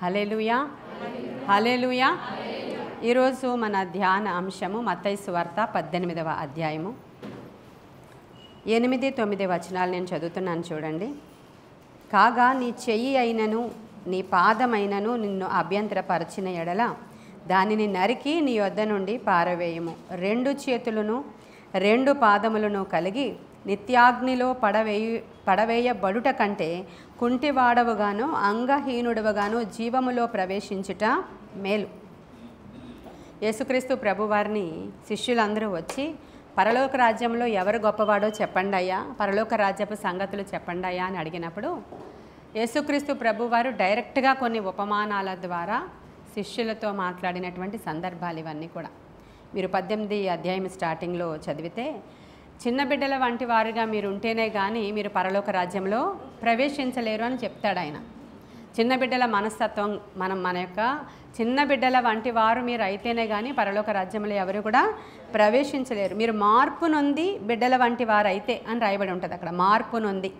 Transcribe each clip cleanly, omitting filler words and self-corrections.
హల్లెలూయా హల్లెలూయా. ఈరోజు మన ధ్యాన అంశము మత్తయి సువార్త 18వ అధ్యాయము 8, 9 వచనాలు నేను చదువుతున్నాను చూడండి. కాగా నీ చెయ్యి అయినను నీ పాదమైనను నిన్ను అభ్యంతరపరచిన ఎడల దానిని నరికి నీ యొద్ద నుండి పారవేయము. 2 చేతులను 2 పాదములను కలిగి నిత్యాగ్నిలో పడవేయబడుట కంటే కుంటివాడవుగాను అంగహీనుడవుగాను జీవములో ప్రవేశించుట మేలు. యేసుక్రీస్తు ప్రభువారిని శిష్యులందరూ వచ్చి పరలోక రాజ్యంలో ఎవరు గొప్పవాడో చెప్పండి అయ్యా, పరలోక రాజ్యపు సంగతులు చెప్పండి అయ్యా అని అడిగినప్పుడు యేసుక్రీస్తు ప్రభువారు డైరెక్ట్గా కొన్ని ఉపమానాల ద్వారా శిష్యులతో మాట్లాడినటువంటి సందర్భాలు ఇవన్నీ కూడా. మీరు 18 అధ్యాయం స్టార్టింగ్లో చదివితే చిన్న బిడ్డల వంటి వారుగా మీరు ఉంటేనే కానీ మీరు పరలోక రాజ్యంలో ప్రవేశించలేరు అని చెప్తాడు ఆయన. చిన్న బిడ్డల మనస్తత్వం మన యొక్క చిన్న బిడ్డల వంటి వారు మీరు అయితేనే కానీ పరలోక రాజ్యంలో ఎవరు కూడా ప్రవేశించలేరు. మీరు మార్పు నొంది బిడ్డల వంటి వారు అయితే అని రాయబడి ఉంటుంది అక్కడ, మార్పు నొంది.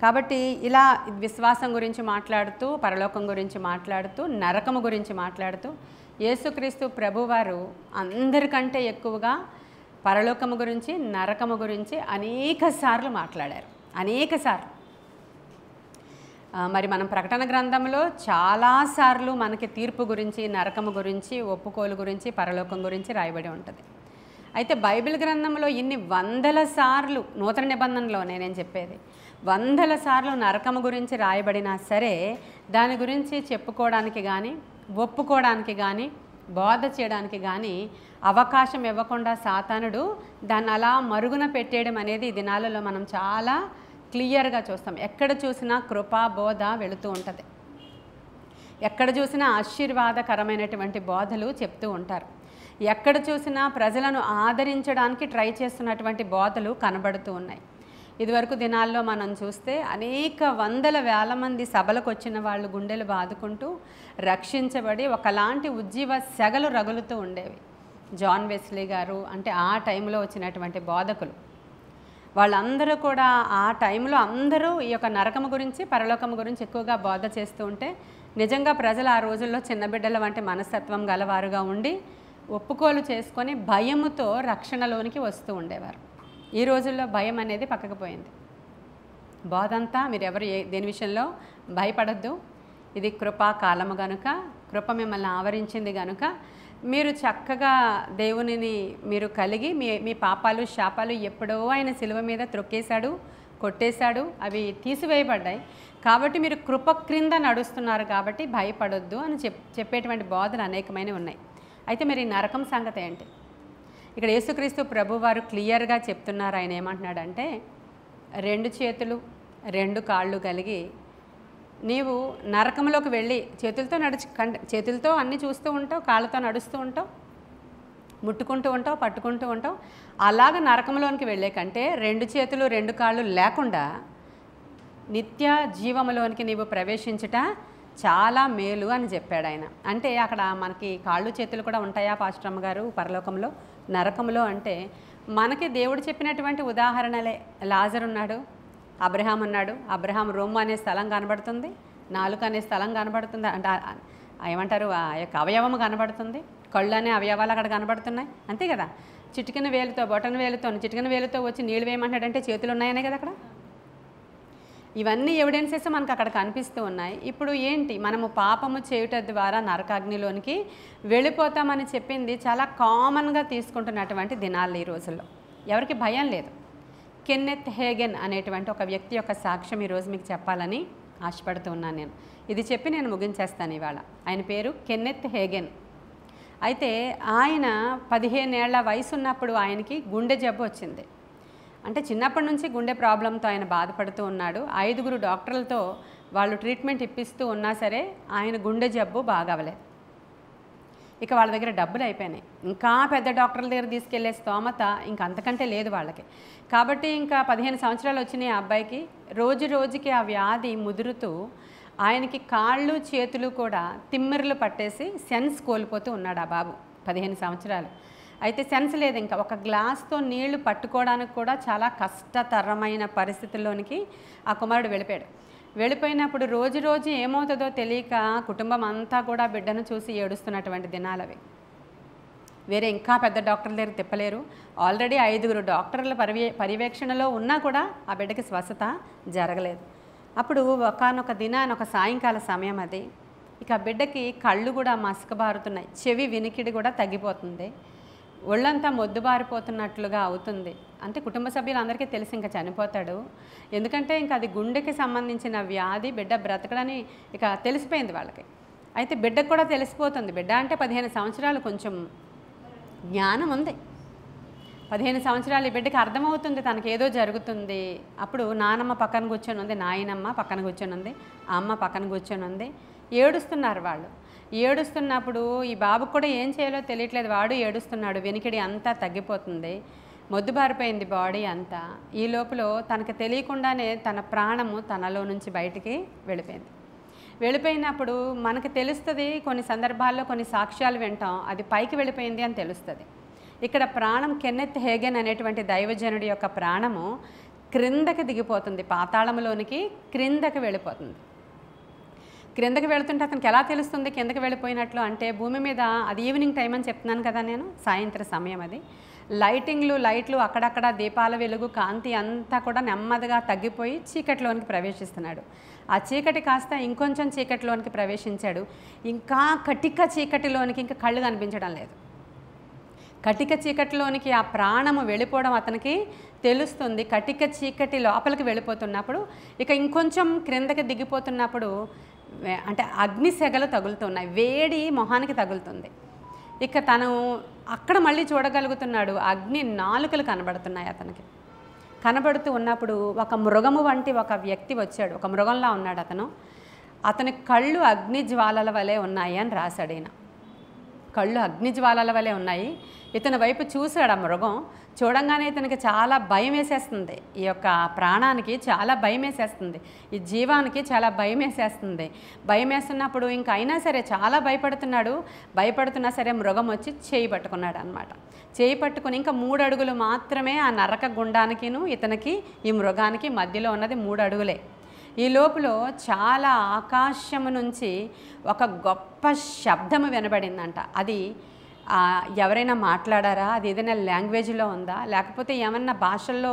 కాబట్టి ఇలా విశ్వాసం గురించి మాట్లాడుతూ, పరలోకం గురించి మాట్లాడుతూ, నరకము గురించి మాట్లాడుతూ యేసుక్రీస్తు ప్రభువారు అందరికంటే ఎక్కువగా పరలోకము గురించి, నరకము గురించి అనేక సార్లు మాట్లాడారు, అనేక సార్లు. మరి మనం ప్రకటన గ్రంథంలో చాలాసార్లు మనకి తీర్పు గురించి, నరకము గురించి, ఒప్పుకోలు గురించి, పరలోకం గురించి రాయబడి ఉంటుంది. అయితే బైబిల్ గ్రంథంలో ఇన్ని వందల సార్లు, నూతన నిబంధనలో నేను చెప్పేది వందల సార్లు నరకము గురించి రాయబడినా సరే దాని గురించి చెప్పుకోవడానికి కానీ, ఒప్పుకోవడానికి కానీ, బోధ చేయడానికి కానీ అవకాశం ఇవ్వకుండా సాతానుడు దాన్ని అలా మరుగున పెట్టేయడం అనేది ఈ దినాలలో మనం చాలా క్లియర్గా చూస్తాం. ఎక్కడ చూసినా కృపా బోధ వెళుతూ ఉంటుంది, ఎక్కడ చూసినా ఆశీర్వాదకరమైనటువంటి బోధలు చెప్తూ ఉంటారు, ఎక్కడ చూసినా ప్రజలను ఆదరించడానికి ట్రై చేస్తున్నటువంటి బోధలు కనబడుతూ ఉన్నాయి. ఇదివరకు దినాల్లో మనం చూస్తే అనేక వందల వేల మంది సభలకు వచ్చిన వాళ్ళు గుండెలు బాదుకుంటూ రక్షించబడి ఒకలాంటి ఉజ్జీవ సెగలు రగులుతూ ఉండేవి. జాన్ వెస్లీ గారు అంటే ఆ టైంలో వచ్చినటువంటి బోధకులు వాళ్ళందరూ కూడా ఆ టైంలో అందరూ ఈ యొక్క నరకము గురించి, పరలోకము గురించి ఎక్కువగా బోధ చేస్తూ ఉంటే నిజంగా ప్రజలు ఆ రోజుల్లో చిన్న బిడ్డల వంటి మనస్తత్వం గలవారుగా ఉండి ఒప్పుకోలు చేసుకొని భయముతో రక్షణలోనికి వస్తూ ఉండేవారు. ఈ రోజుల్లో భయం అనేది పక్కకు పోయింది. బోధంతా మీరు ఎవరు దేని విషయంలో భయపడద్దు, ఇది కృపా కాలము కనుక, కృప మిమ్మల్ని ఆవరించింది కనుక మీరు చక్కగా దేవునిని మీరు కలిగి మీ పాపాలు శాపాలు ఎప్పుడో ఆయన శిలువ మీద త్రొక్కేశాడు, కొట్టేశాడు, అవి తీసివేయబడ్డాయి. కాబట్టి మీరు కృప క్రింద నడుస్తున్నారు కాబట్టి భయపడొద్దు అని చెప్పేటువంటి బోధలు అనేకమైనవి ఉన్నాయి. అయితే మరి ఈ నరకం సంగతి ఏంటి? ఇక్కడ యేసుక్రీస్తు ప్రభువారు క్లియర్గా చెప్తున్నారు. ఆయన ఏమంటున్నాడంటే 2 చేతులు 2 కాళ్ళు కలిగి నీవు నరకంలోకి వెళ్ళి చేతులతో అన్నీ చూస్తూ ఉంటావు, కాళ్ళతో నడుస్తూ ఉంటావు, ముట్టుకుంటూ ఉంటావు, పట్టుకుంటూ ఉంటావు. అలాగ నరకంలోనికి వెళ్ళే కంటే 2 చేతులు 2 కాళ్ళు లేకుండా నిత్య జీవములోనికి నీవు ప్రవేశించుట చాలా మేలు అని చెప్పాడు ఆయన. అంటే అక్కడ మనకి కాళ్ళు చేతులు కూడా ఉంటాయా పాస్టరమ్మ గారు పరలోకంలో, నరకంలో? అంటే మనకి దేవుడు చెప్పినటువంటి ఉదాహరణలే. లాజరు ఉన్నాడు, అబ్రహాం ఉన్నాడు. అబ్రహాం రొమ్ము అనే స్థలం కనబడుతుంది, నాలుక అనే స్థలం కనబడుతుంది, అంటే ఏమంటారు ఆ యొక్క అవయవం కనబడుతుంది, కళ్ళు అనే అవయవాలు అక్కడ కనబడుతున్నాయి, అంతే కదా. చిటికిన వేలుతో, బొటన వేలుతో, చిటికిన వేలుతో వచ్చి నీళ్ళు వేయమంటాడంటే చేతులు ఉన్నాయనే కదా అక్కడ. ఇవన్నీ ఎవిడెన్సెస్ మనకు అక్కడ కనిపిస్తూ ఉన్నాయి. ఇప్పుడు ఏంటి, మనము పాపము చేయుట ద్వారా నరకాగ్నిలోనికి వెళ్ళిపోతామని చెప్పింది చాలా కామన్గా తీసుకుంటున్నటువంటి దినాలు ఈ రోజుల్లో. ఎవరికి భయం లేదు. కెన్నెత్ హేగెన్ అనేటువంటి ఒక వ్యక్తి యొక్క సాక్ష్యం ఈరోజు మీకు చెప్పాలని ఆశపడుతూ ఉన్నాను నేను. ఇది చెప్పి నేను ముగించేస్తాను ఇవాళ. ఆయన పేరు కెన్నెత్ హేగెన్. అయితే ఆయన 15 ఏళ్ల వయసు ఉన్నప్పుడు ఆయనకి గుండె జబ్బు వచ్చింది. అంటే చిన్నప్పటి నుంచి గుండె ప్రాబ్లంతో ఆయన బాధపడుతూ ఉన్నాడు. 5 డాక్టర్లతో వాళ్ళు ట్రీట్మెంట్ ఇప్పిస్తూ ఉన్నా సరే ఆయన గుండె జబ్బు బాగవలేదు. ఇక వాళ్ళ దగ్గర డబ్బులు అయిపోయినాయి, ఇంకా పెద్ద డాక్టర్ల దగ్గర తీసుకెళ్లే స్తోమత ఇంక అంతకంటే లేదు వాళ్ళకి. కాబట్టి ఇంకా 15 సంవత్సరాలు వచ్చినాయి ఆ అబ్బాయికి. రోజు రోజుకి ఆ వ్యాధి ముదురుతూ ఆయనకి కాళ్ళు చేతులు కూడా తిమ్మిర్లు పట్టేసి సెన్స్ కోల్పోతూ ఉన్నాడు ఆ బాబు. 15 సంవత్సరాలు. అయితే సెన్స్ లేదు, ఇంకా ఒక గ్లాస్తో నీళ్లు పట్టుకోవడానికి కూడా చాలా కష్టతరమైన పరిస్థితుల్లోనికి ఆ కుమారుడు వెళ్ళిపోయాడు. వెళ్ళిపోయినప్పుడు రోజు రోజు ఏమవుతుందో తెలియక కుటుంబం అంతా కూడా బిడ్డను చూసి ఏడుస్తున్నటువంటి దినాలవి. వేరే ఇంకా పెద్ద డాక్టర్ల దగ్గర తిప్పలేరు. ఆల్రెడీ 5 డాక్టర్ల పర్యవేక్షణలో ఉన్నా కూడా ఆ బిడ్డకి స్వస్థత జరగలేదు. అప్పుడు ఒకానొక దినాన ఒక సాయంకాల సమయం అది. ఇక బిడ్డకి కళ్ళు కూడా మసకబారుతున్నాయి, చెవి వినికిడి కూడా తగ్గిపోతుంది, ఒళ్ళంతా మొద్దుబారిపోతున్నట్లుగా అవుతుంది. అంటే కుటుంబ సభ్యులందరికీ తెలిసి ఇంకా చనిపోతాడు. ఎందుకంటే ఇంకా అది గుండెకి సంబంధించిన వ్యాధి, బిడ్డ బ్రతకడని ఇక తెలిసిపోయింది వాళ్ళకి. అయితే బిడ్డకు కూడా తెలిసిపోతుంది. బిడ్డ అంటే 15 సంవత్సరాలు, కొంచెం జ్ఞానం ఉంది. 15 సంవత్సరాలు ఈ బిడ్డకి అర్థమవుతుంది తనకేదో జరుగుతుంది. అప్పుడు నానమ్మ పక్కన కూర్చొని ఉంది, నాయనమ్మ పక్కన కూర్చొని ఉంది, అమ్మ పక్కన కూర్చొని ఉంది. ఏడుస్తున్నారు వాళ్ళు. ఏడుస్తున్నప్పుడు ఈ బాబుకు కూడా ఏం చేయాలో తెలియట్లేదు. వాడు ఏడుస్తున్నాడు, వెనికిడి అంతా తగ్గిపోతుంది, మొద్దుబారిపోయింది బాడీ అంతా. ఈ లోపల తనకు తెలియకుండానే తన ప్రాణము తనలో నుంచి బయటికి వెళ్ళిపోయింది. వెళ్ళిపోయినప్పుడు మనకు తెలుస్తుంది, కొన్ని సందర్భాల్లో కొన్ని సాక్ష్యాలు వింటాం, అది పైకి వెళ్ళిపోయింది అని తెలుస్తుంది. ఇక్కడ ప్రాణం కెన్నెత్ హేగెన్ అనేటువంటి దైవజనుడి యొక్క ప్రాణము క్రిందకి దిగిపోతుంది, పాతాళంలోనికి క్రిందకి వెళ్ళిపోతుంది. క్రిందకి వెళుతుంటే అతనికి ఎలా తెలుస్తుంది కిందకి వెళ్ళిపోయినట్లు అంటే, భూమి మీద అది ఈవినింగ్ టైం అని చెప్తున్నాను కదా నేను, సాయంత్రం సమయం అది. లైట్లు అక్కడక్కడ దీపాల వెలుగు, కాంతి అంతా కూడా నెమ్మదిగా తగ్గిపోయి చీకటిలోనికి ప్రవేశిస్తున్నాడు. ఆ చీకటి కాస్త ఇంకొంచెం చీకటిలోనికి ప్రవేశించాడు. ఇంకా కటిక చీకటిలోనికి ఇంకా కళ్ళు కనిపించడం లేదు. కటిక చీకటిలోనికి ఆ ప్రాణము వెళ్ళిపోవడం అతనికి తెలుస్తుంది. కటిక చీకటి లోపలికి వెళ్ళిపోతున్నప్పుడు, ఇక ఇంకొంచెం క్రిందకి దిగిపోతున్నప్పుడు అంటే అగ్ని సెగలు తగులుతున్నాయి, వేడి మొహానికి తగులుతుంది. ఇక తను అక్కడ మళ్ళీ చూడగలుగుతున్నాడు, అగ్ని నాలుకలు కనబడుతున్నాయి అతనికి. కనబడుతూ ఉన్నప్పుడు ఒక మృగము వంటి ఒక వ్యక్తి వచ్చాడు, ఒక మృగంలా ఉన్నాడు అతను. అతని కళ్ళు అగ్ని జ్వాలల వలె ఉన్నాయి అని రాశాడు ఈయన. కళ్ళు అగ్ని జ్వాలల వలె ఉన్నాయి. ఇతని వైపు చూశాడు ఆ మృగం. చూడంగానే ఇతనికి చాలా భయం వేసేస్తుంది, ఈ యొక్క ప్రాణానికి చాలా భయం వేసేస్తుంది, ఈ జీవానికి చాలా భయం వేసేస్తుంది. భయం వేస్తున్నప్పుడు ఇంకా అయినా సరే చాలా భయపడుతున్నాడు. భయపడుతున్నా సరే మృగం వచ్చి చేయి పట్టుకున్నాడు అనమాట. చేయి పట్టుకుని ఇంకా 3 అడుగులు మాత్రమే ఆ నరక గుండానికిను ఇతనికి ఈ మృగానికి మధ్యలో ఉన్నది 3 అడుగులే. ఈ లోపల చాలా ఆకాశము నుంచి ఒక గొప్ప శబ్దము వినబడిందంట. అది ఎవరైనా మాట్లాడారా, అది ఏదైనా లాంగ్వేజ్లో ఉందా, లేకపోతే ఏమన్నా భాషల్లో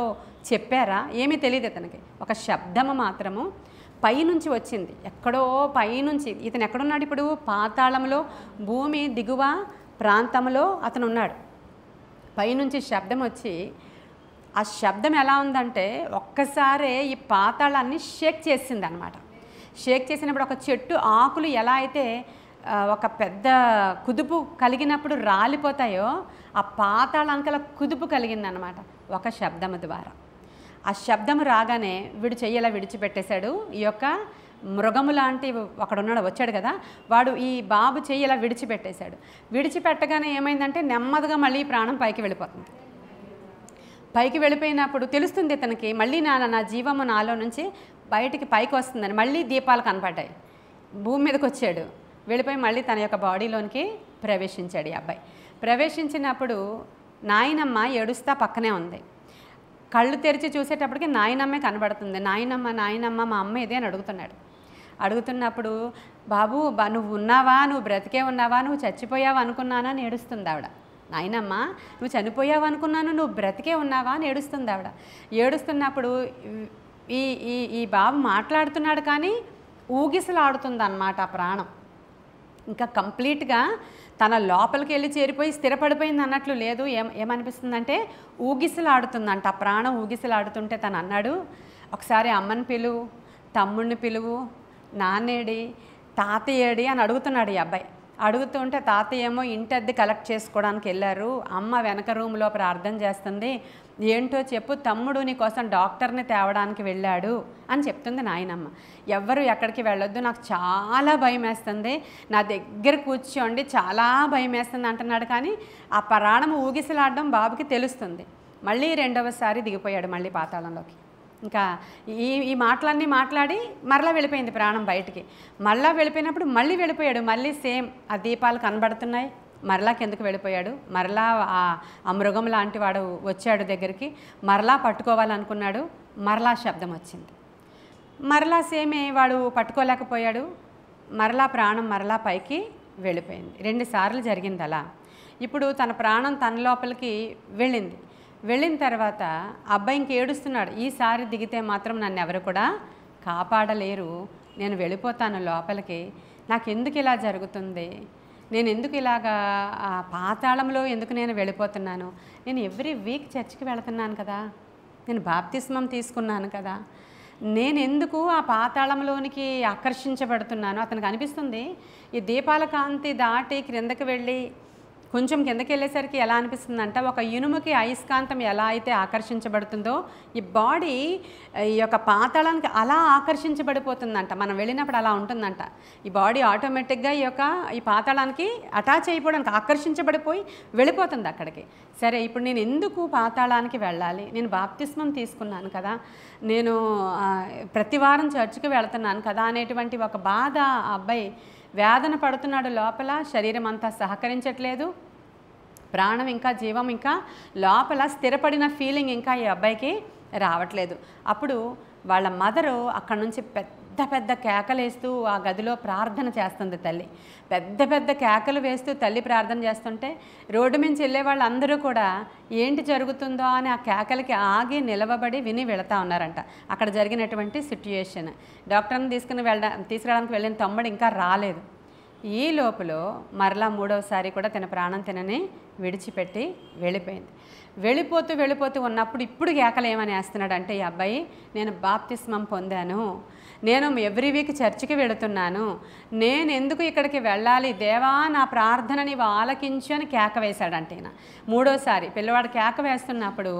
చెప్పారా, ఏమీ తెలియదు అతనికి. ఒక శబ్దము మాత్రము పైనుంచి వచ్చింది, ఎక్కడో పైనుంచి. ఇతను ఎక్కడున్నాడు ఇప్పుడు? పాతాళంలో, భూమి దిగువ ప్రాంతంలో అతను ఉన్నాడు. పైనుంచి శబ్దం వచ్చి, ఆ శబ్దం ఎలా ఉందంటే ఒక్కసారే ఈ పాతాళాన్ని షేక్ చేసింది అనమాట. షేక్ చేసినప్పుడు ఒక చెట్టు ఆకులు ఎలా అయితే ఒక పెద్ద కుదుపు కలిగినప్పుడు రాలిపోతాయో, ఆ పాతాళానికల కుదుపు కలిగిందనమాట ఒక శబ్దము ద్వారా. ఆ శబ్దము రాగానే వీడు చెయ్యలా విడిచిపెట్టేశాడు. ఈ యొక్క మృగము లాంటి ఒకడున్నాడు, వచ్చాడు కదా, వాడు ఈ బాబు చెయ్యలా విడిచిపెట్టేశాడు. విడిచిపెట్టగానే ఏమైందంటే నెమ్మదిగా మళ్ళీ ప్రాణం పైకి వెళ్ళిపోతుంది. పైకి వెళ్ళిపోయినప్పుడు తెలుస్తుంది ఇతనికి, మళ్ళీ నా జీవము నాలో నుంచి బయటికి పైకి వస్తుందని. మళ్ళీ దీపాలు కనపడ్డాయి. భూమి మీదకి వచ్చాడు, వెళ్ళిపోయి మళ్ళీ తన యొక్క బాడీలోనికి ప్రవేశించాడు ఈ అబ్బాయి. ప్రవేశించినప్పుడు నాయనమ్మ ఏడుస్తా పక్కనే ఉంది. కళ్ళు తెరిచి చూసేటప్పటికి నాయనమ్మే కనబడుతుంది. నాయనమ్మ మా అమ్మ ఇదే అని అడుగుతున్నాడు. అడుగుతున్నప్పుడు బాబు నువ్వు ఉన్నావా, నువ్వు బ్రతికే ఉన్నావా, నువ్వు చచ్చిపోయావు అనుకున్నానా అని ఏడుస్తుంది ఆవిడ. నాయనమ్మ నువ్వు చనిపోయావు అనుకున్నాను, నువ్వు బ్రతికే ఉన్నావా అని ఏడుస్తుంది ఆవిడ. ఏడుస్తున్నప్పుడు ఈ ఈ ఈ బాబు మాట్లాడుతున్నాడు కానీ ఊగిసలాడుతుంది అన్నమాట ఆ ప్రాణం. ఇంకా కంప్లీట్గా తన లోపలికి వెళ్ళి చేరిపోయి స్థిరపడిపోయింది అన్నట్లు లేదు. ఏమనిపిస్తుందంటే ఊగిసలాడుతుందంట ఆ ప్రాణం. ఊగిసలాడుతుంటే తను అన్నాడు, ఒకసారి అమ్మని పిలువు, తమ్ముడిని పిలువు, నాన్నేడి, తాతయ్యేడి అని అడుగుతున్నాడు ఈ అబ్బాయి. అడుగుతుంటే తాతయ్య ఏమో ఇంటి అద్దె కలెక్ట్ చేసుకోవడానికి వెళ్ళారు, అమ్మ వెనక రూమ్లో ప్రార్థన చేస్తుంది, ఏంటో చెప్పు, తమ్ముడు నీ కోసం డాక్టర్ని తేవడానికి వెళ్ళాడు అని చెప్తుంది నాయనమ్మ. ఎవ్వరు ఎక్కడికి వెళ్ళొద్దు, నాకు చాలా భయం వేస్తుంది, నా దగ్గర కూర్చోండి, చాలా భయం వేస్తుంది అంటున్నాడు. కానీ ఆ ప్రాణం ఊగిసలాడడం బాబుకి తెలుస్తుంది. మళ్ళీ 2వసారి దిగిపోయాడు మళ్ళీ పాతాళంలోకి. ఇంకా ఈ మాటలన్నీ మాట్లాడి మరలా వెళ్ళిపోయింది ప్రాణం బయటికి. మరలా వెళ్ళిపోయినప్పుడు మళ్ళీ వెళ్ళిపోయాడు. మళ్ళీ సేమ్ ఆ దీపాలు కనబడుతున్నాయి, మరలా కిందకు వెళ్ళిపోయాడు. మరలా ఆ మృగం లాంటి వాడు వచ్చాడు దగ్గరికి, మరలా పట్టుకోవాలనుకున్నాడు. మరలా శబ్దం వచ్చింది. మరలా సేమే వాడు పట్టుకోలేకపోయాడు. మరలా ప్రాణం మరలా పైకి వెళ్ళిపోయింది. 2 సార్లు జరిగింది అలా. ఇప్పుడు తన ప్రాణం తన లోపలికి వెళ్ళింది. వెళ్ళిన తర్వాత అబ్బాయి ఇంక ఏడుస్తున్నాడు, ఈసారి దిగితే మాత్రం నన్ను ఎవరు కూడా కాపాడలేరు, నేను వెళ్ళిపోతాను లోపలికి, నాకెందుకు ఇలా జరుగుతుంది, నేను ఎందుకు ఇలాగా పాతాళంలో ఎందుకు నేను వెళ్ళిపోతున్నాను, నేను ఎవ్రీ వీక్ చర్చికి వెళుతున్నాను కదా, నేను బాప్తిస్మం తీసుకున్నాను కదా, నేను ఎందుకు ఆ పాతాళంలోనికి ఆకర్షించబడుతున్నాను. అతనికి అనిపిస్తుంది ఈ దీపాల కాంతి దాటి క్రిందకి వెళ్ళి కొంచెం కిందకి వెళ్ళేసరికి ఎలా అనిపిస్తుందంట, ఒక ఇనుముకి అయస్కాంతం ఎలా అయితే ఆకర్షించబడుతుందో ఈ బాడీ ఈ యొక్క పాతాళానికి అలా ఆకర్షించబడిపోతుందంట. మనం వెళ్ళినప్పుడు అలా ఉంటుందంట. ఈ బాడీ ఆటోమేటిక్గా ఈ పాతాళానికి అటాచ్ అయిపోవడానికి ఆకర్షించబడిపోయి వెళ్ళిపోతుంది అక్కడికి. సరే, ఇప్పుడు నేను ఎందుకు పాతాళానికి వెళ్ళాలి, నేను బాప్తిస్మం తీసుకున్నాను కదా, నేను ప్రతి వారం చర్చికి వెళ్తున్నాను కదా అనేటువంటి ఒక బాధ ఆ అబ్బాయి వేదన పడుతున్నాడు లోపల. శరీరం అంతా సహకరించట్లేదు, ప్రాణం ఇంకా జీవం ఇంకా లోపల స్థిరపడిన ఫీలింగ్ ఇంకా ఈ అబ్బాయికి రావట్లేదు. అప్పుడు వాళ్ళ మదరు అక్కడ నుంచి పెద్ద పెద్ద కేకలు వేస్తూ ఆ గదిలో ప్రార్థన చేస్తుంది తల్లి. పెద్ద పెద్ద కేకలు వేస్తూ తల్లి ప్రార్థన చేస్తుంటే రోడ్డు నుంచి వెళ్ళే వాళ్ళందరూ కూడా ఏంటి జరుగుతుందో అని ఆ కేకలకి ఆగి నిలవబడి విని వెళతా ఉన్నారంట. అక్కడ జరిగినటువంటి సిట్యుయేషన్. డాక్టర్ని తీసుకురావడానికి వెళ్ళిన తమ్ముడు ఇంకా రాలేదు. ఈ లోపల మరలా 3వసారి కూడా తన ప్రాణం తినని విడిచిపెట్టి వెళ్ళిపోయింది. వెళ్ళిపోతూ ఉన్నప్పుడు ఇప్పుడు కేకలు ఏమని వేస్తున్నాడు అంటే ఈ అబ్బాయి, నేను బాప్తిస్మం పొందాను, నేను ఎవ్రీ వీక్ చర్చికి వెళుతున్నాను, నేను ఎందుకు ఇక్కడికి వెళ్ళాలి, దేవా నా ప్రార్థన నీవు ఆలకించు అని కేక వేశాడంటే ఈయన 3వసారి. పిల్లవాడు కేక వేస్తున్నప్పుడు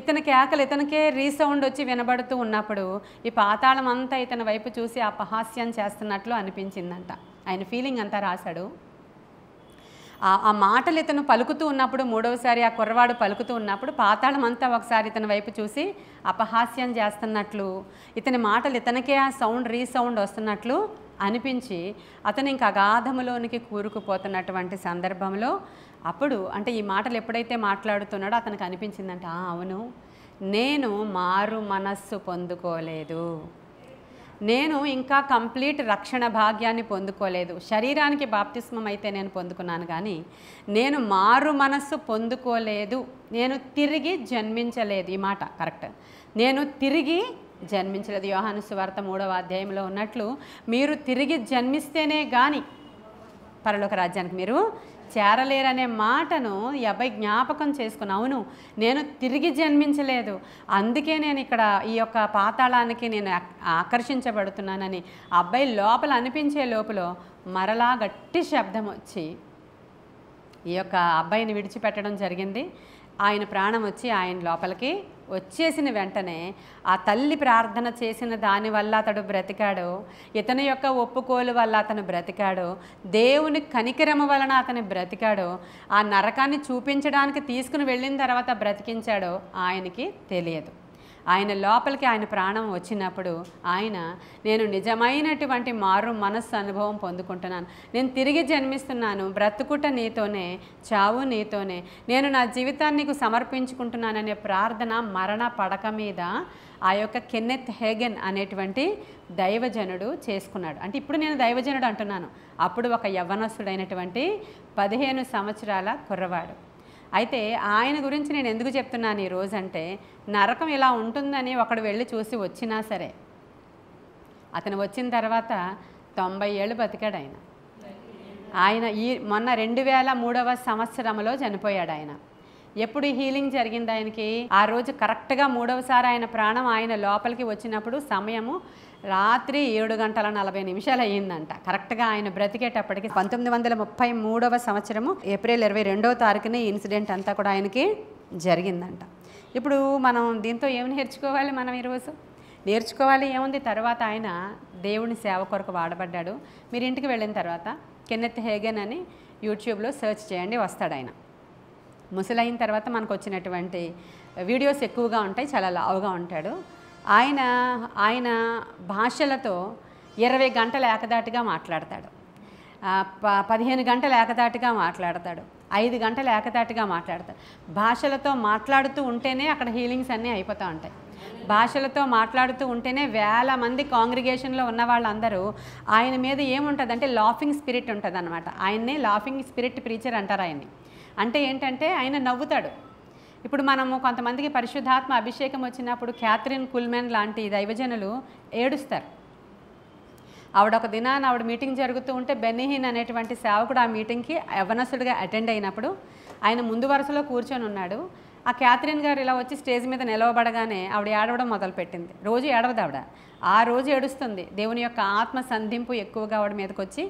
ఇతని కేకలు ఇతనికే రీసౌండ్ వచ్చి వినబడుతూ ఉన్నప్పుడు ఈ పాతాళం అంతా ఇతని వైపు చూసి అపహాస్యం చేస్తున్నట్లు అనిపించిందంట. ఆయన ఫీలింగ్ అంతా రాశాడు. ఆ మాటలు ఇతను పలుకుతూ ఉన్నప్పుడు 3వసారి ఆ కుర్రవాడు పలుకుతూ ఉన్నప్పుడు పాతాళం అంతా ఒకసారి ఇతని వైపు చూసి అపహాస్యం చేస్తున్నట్లు, ఇతని మాటలు ఇతనికే ఆ సౌండ్ రీసౌండ్ వస్తున్నట్లు అనిపించి అతను ఇంకా అగాధములోనికి కూరుకుపోతున్నటువంటి సందర్భంలో అప్పుడు అంటే ఈ మాటలు ఎప్పుడైతే మాట్లాడుతున్నాడో అతనికి అనిపించిందంట, అవును నేను మారు మనస్సు పొందుకోలేదు, నేను ఇంకా కంప్లీట్ రక్షణ భాగ్యాన్ని పొందుకోలేదు. శరీరానికి బాప్తిస్మం అయితే నేను పొందుకున్నాను కానీ నేను మారు మనస్సు పొందుకోలేదు, నేను తిరిగి జన్మించలేదు. ఈ మాట కరెక్ట్, నేను తిరిగి జన్మించలేదు. యోహాను సువార్త 3వ అధ్యాయంలో ఉన్నట్లు మీరు తిరిగి జన్మిస్తేనే కానీ పరలోక రాజ్యానికి మీరు చేరలేరనే మాటను ఈ అబ్బాయి జ్ఞాపకం చేసుకుని, అవును నేను తిరిగి జన్మించలేదు, అందుకే నేను ఇక్కడ ఈ యొక్క పాతాళానికి నేను ఆకర్షించబడుతున్నానని అబ్బాయి లోపల అనిపించే లోపల మరలా గట్టి శబ్దం వచ్చి ఈ యొక్క అబ్బాయిని విడిచిపెట్టడం జరిగింది. ఆయన ప్రాణం వచ్చి ఆయన లోపలికి వచ్చేసిన వెంటనే ఆ తల్లి ప్రార్థన చేసిన దానివల్ల అతడు బ్రతికాడు, ఇతని యొక్క ఒప్పుకోలు వల్ల అతను బ్రతికాడు, దేవుని కనికరమ వలన అతను బ్రతికాడు, ఆ నరకాన్ని చూపించడానికి తీసుకుని వెళ్ళిన తర్వాత బ్రతికించాడో ఆయనకి తెలియదు. ఆయన లోపలికి ఆయన ప్రాణం వచ్చినప్పుడు ఆయన నేను నిజమైనటువంటి మారు మనస్సు అనుభవం పొందుకుంటున్నాను, నేను తిరిగి జన్మిస్తున్నాను, బ్రతుకుట నీతోనే, చావు నీతోనే, నేను నా జీవితాన్ని నీకు సమర్పించుకుంటున్నాననే ప్రార్థన మరణ పడక మీద ఆ యొక్క కెన్నెత్ హేగెన్ అనేటువంటి దైవజనుడు చేసుకున్నాడు. అంటే ఇప్పుడు నేను దైవజనుడు అంటున్నాను, అప్పుడు ఒక యవ్వనస్తుడైనటువంటి 15 సంవత్సరాల కుర్రవాడు. అయితే ఆయన గురించి నేను ఎందుకు చెప్తున్నాను ఈరోజు అంటే, నరకం ఇలా ఉంటుందని ఒకడు వెళ్ళి చూసి వచ్చినా సరే అతను వచ్చిన తర్వాత 90 ఏళ్ళు బతికాడు ఆయన. ఆయన మొన్న 2003వ సంవత్సరంలో చనిపోయాడు ఆయన. ఎప్పుడు హీలింగ్ జరిగింది ఆయనకి, ఆ రోజు కరెక్ట్గా 3వసారి ఆయన ప్రాణం ఆయన లోపలికి వచ్చినప్పుడు సమయము రాత్రి 7:40 అయ్యిందంట. కరెక్ట్గా ఆయన బ్రతికేటప్పటికి 1933వ సంవత్సరము ఏప్రిల్ 22వ తారీఖున ఈ ఇన్సిడెంట్ అంతా కూడా ఆయనకి జరిగిందంట. ఇప్పుడు మనం దీంతో ఏమి నేర్చుకోవాలి, మనం ఈరోజు నేర్చుకోవాలి ఏముంది, తర్వాత ఆయన దేవుని సేవ కొరకు వాడబడ్డాడు. మీరు ఇంటికి వెళ్ళిన తర్వాత కెన్నెత్ హేగెన్ అని యూట్యూబ్లో సెర్చ్ చేయండి, వస్తాడు ఆయన. ముసలైన తర్వాత మనకు వచ్చినటువంటి వీడియోస్ ఎక్కువగా ఉంటాయి, చాలా లావుగా ఉంటాడు ఆయన. ఆయన భాషలతో 20 గంటలు ఏకదాటిగా మాట్లాడతాడు, 15 గంటలు ఏకదాటిగా మాట్లాడతాడు, 5 గంటలు ఏకదాటిగా మాట్లాడతాడు. భాషలతో మాట్లాడుతూ ఉంటేనే అక్కడ హీలింగ్స్ అన్నీ అయిపోతూ ఉంటాయి. భాషలతో మాట్లాడుతూ ఉంటేనే వేల మంది కాంగ్రిగేషన్లో ఉన్న వాళ్ళందరూ ఆయన మీద ఏముంటుందంటే లాఫింగ్ స్పిరిట్ ఉంటుంది అనమాట. ఆయన్నే లాఫింగ్ స్పిరిట్ ప్రీచర్ అంటారు ఆయన్ని. అంటే ఏంటంటే ఆయన నవ్వుతాడు. ఇప్పుడు మనము కొంతమందికి పరిశుద్ధాత్మ అభిషేకం వచ్చినప్పుడు క్యాథరిన్ కుల్మెన్ లాంటి దైవజనులు ఏడుస్తారు. ఆవిడ ఒక దినాన ఆవిడ మీటింగ్ జరుగుతూ ఉంటే బెన్నీహిన్ అనేటువంటి సేవకుడు ఆ మీటింగ్కి యవనస్తుడిగా అటెండ్ అయినప్పుడు ఆయన ముందు వరుసలో కూర్చొని ఉన్నాడు. ఆ క్యాథరిన్ గారు ఇలా వచ్చి స్టేజ్ మీద నిలవబడగానే ఆవిడ ఏడవడం మొదలుపెట్టింది. రోజు ఏడవదు ఆవిడ, ఆ రోజు ఏడుస్తుంది. దేవుని యొక్క ఆత్మ సంధింపు ఎక్కువగా ఆవిడ మీదకి వచ్చి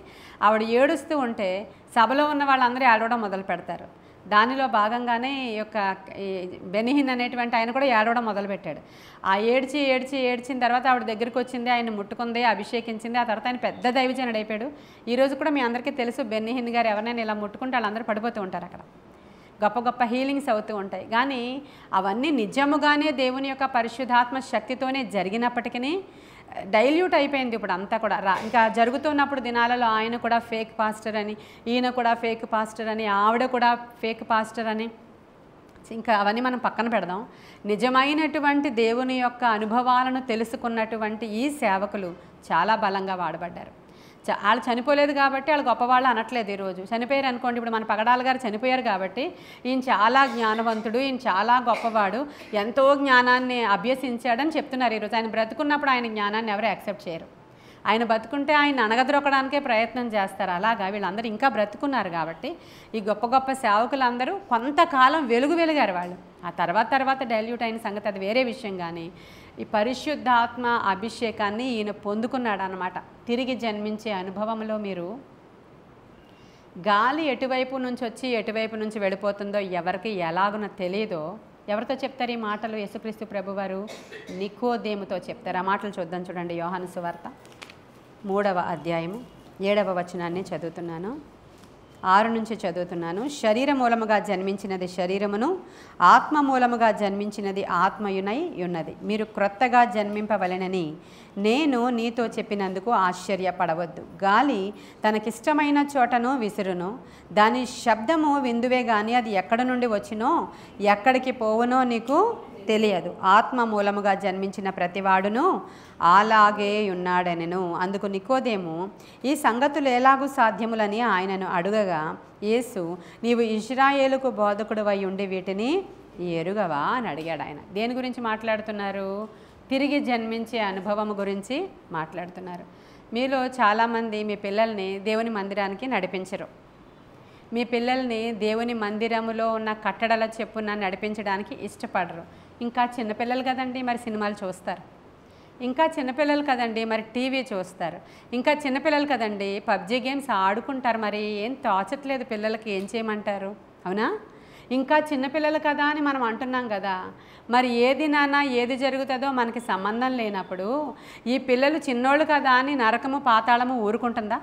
ఆవిడ ఏడుస్తూ ఉంటే సభలో ఉన్న వాళ్ళందరూ ఏడవడం మొదలు పెడతారు. దానిలో భాగంగానే ఈ యొక్క బెనిహిన్ అనేటువంటి ఆయన కూడా ఏడవడం మొదలుపెట్టాడు. ఆ ఏడ్చిన తర్వాత ఆవిడ దగ్గరికి వచ్చింది, ఆయన ముట్టుకుంది, అభిషేకించింది. ఆ తర్వాత ఆయన పెద్ద దైవజనుడు అయిపోయాడు. ఈరోజు కూడా మీ అందరికీ తెలుసు బెనిహిన్ గారు ఎవరైనా ఇలా ముట్టుకుంటే వాళ్ళందరూ పడిపోతూ ఉంటారు. అక్కడ గొప్ప గొప్ప హీలింగ్స్ అవుతూ ఉంటాయి. కానీ అవన్నీ నిజముగానే దేవుని యొక్క పరిశుద్ధాత్మ శక్తితోనే జరిగినప్పటికీ డైల్యూట్ అయిపోయింది ఇప్పుడు అంతా కూడా. ఇంకా జరుగుతున్నప్పుడు దినాలలో ఆయన కూడా ఫేక్ పాస్టర్ అని, ఈయన కూడా ఫేక్ పాస్టర్ అని, ఆవిడ కూడా ఫేక్ పాస్టర్ అని, ఇంకా అవన్నీ మనం పక్కన పెడదాం. నిజమైనటువంటి దేవుని యొక్క అనుభవాలను తెలుసుకున్నటువంటి ఈ సేవకులు చాలా బలంగా వాడబడ్డారు. వాళ్ళు చనిపోలేదు కాబట్టి వాళ్ళు గొప్పవాళ్ళు అనట్లేదు. ఈరోజు చనిపోయారు అనుకోండి, ఇప్పుడు మన పగడాల గారు చనిపోయారు కాబట్టి ఈయన చాలా జ్ఞానవంతుడు, ఈయన చాలా గొప్పవాడు, ఎంతో జ్ఞానాన్ని అభ్యసించాడని చెప్తున్నారు. ఈరోజు ఆయన బ్రతుకున్నప్పుడు ఆయన జ్ఞానాన్ని ఎవరు యాక్సెప్ట్ చేయరు. ఆయన బతుకుంటే ఆయన అణగద్రొక్కడానికే ప్రయత్నం చేస్తారు. అలాగా వీళ్ళందరూ ఇంకా బ్రతుకున్నారు కాబట్టి ఈ గొప్ప గొప్ప సేవకులందరూ కొంతకాలం వెలుగారు వాళ్ళు. ఆ తర్వాత డైల్యూట్ అయిన సంగతి అది వేరే విషయం. కానీ ఈ పరిశుద్ధాత్మ అభిషేకాన్ని ఈయన పొందుకున్నాడు అన్నమాట. తిరిగి జన్మించే అనుభవంలో మీరు గాలి ఎటువైపు నుంచి వచ్చి ఎటువైపు నుంచి వెళ్ళిపోతుందో ఎవరికి ఎలాగునో తెలియదో ఎవరితో చెప్తారు ఈ మాటలు? యేసుక్రీస్తు ప్రభువారు నికోదేముతో చెప్తారు. ఆ మాటలు చూద్దాం, చూడండి. యోహాను సువార్త 3వ అధ్యాయము 7వ వచనాన్ని చదువుతున్నాను, 6 నుంచి చదువుతున్నాను. శరీర మూలముగా జన్మించినది శరీరమును, ఆత్మ మూలముగా జన్మించినది ఆత్మయునై ఉన్నది. మీరు క్రొత్తగా జన్మింపవలెనని నేను నీతో చెప్పినందుకు ఆశ్చర్యపడవద్దు. గాలి తనకిష్టమైన చోటను విసురును, దాని శబ్దము విందువే గాని అది ఎక్కడ నుండి వచ్చినో ఎక్కడికి పోవునో నీకు తెలియదు. ఆత్మ మూలముగా జన్మించిన ప్రతివాడును అలాగే ఉన్నాడనెను. అందుకు నికోదేము ఈ సంగతులు ఎలాగూ సాధ్యములని ఆయనను అడుగగా యేసు, నీవు ఇశ్రాయేలుకు బోధకుడువై ఉండి వీటిని ఎరుగవా అని అడిగాడు. ఆయన దేని గురించి మాట్లాడుతున్నారు? తిరిగి జన్మించే అనుభవం గురించి మాట్లాడుతున్నారు. మీలో చాలామంది మీ పిల్లల్ని దేవుని మందిరానికి నడిపించరు. మీ పిల్లల్ని దేవుని మందిరములో ఉన్న కట్టడల చెప్పున నడిపించడానికి ఇష్టపడరు. ఇంకా చిన్నపిల్లలు కదండి, మరి సినిమాలు చూస్తారు. ఇంకా చిన్నపిల్లలు కదండి, మరి టీవీ చూస్తారు. ఇంకా చిన్నపిల్లలు కదండి, పబ్జీ గేమ్స్ ఆడుకుంటారు. మరి ఏం తోచట్లేదు పిల్లలకి, ఏం చేయమంటారు? అవునా? ఇంకా చిన్నపిల్లలు కదా అని మనం అంటున్నాం కదా. మరి ఏది నాన్న ఏది జరుగుతుందో మనకి సంబంధం లేనప్పుడు ఈ పిల్లలు చిన్నోళ్ళు కదా అని నరకము పాతాళము ఊరుకుంటుందా?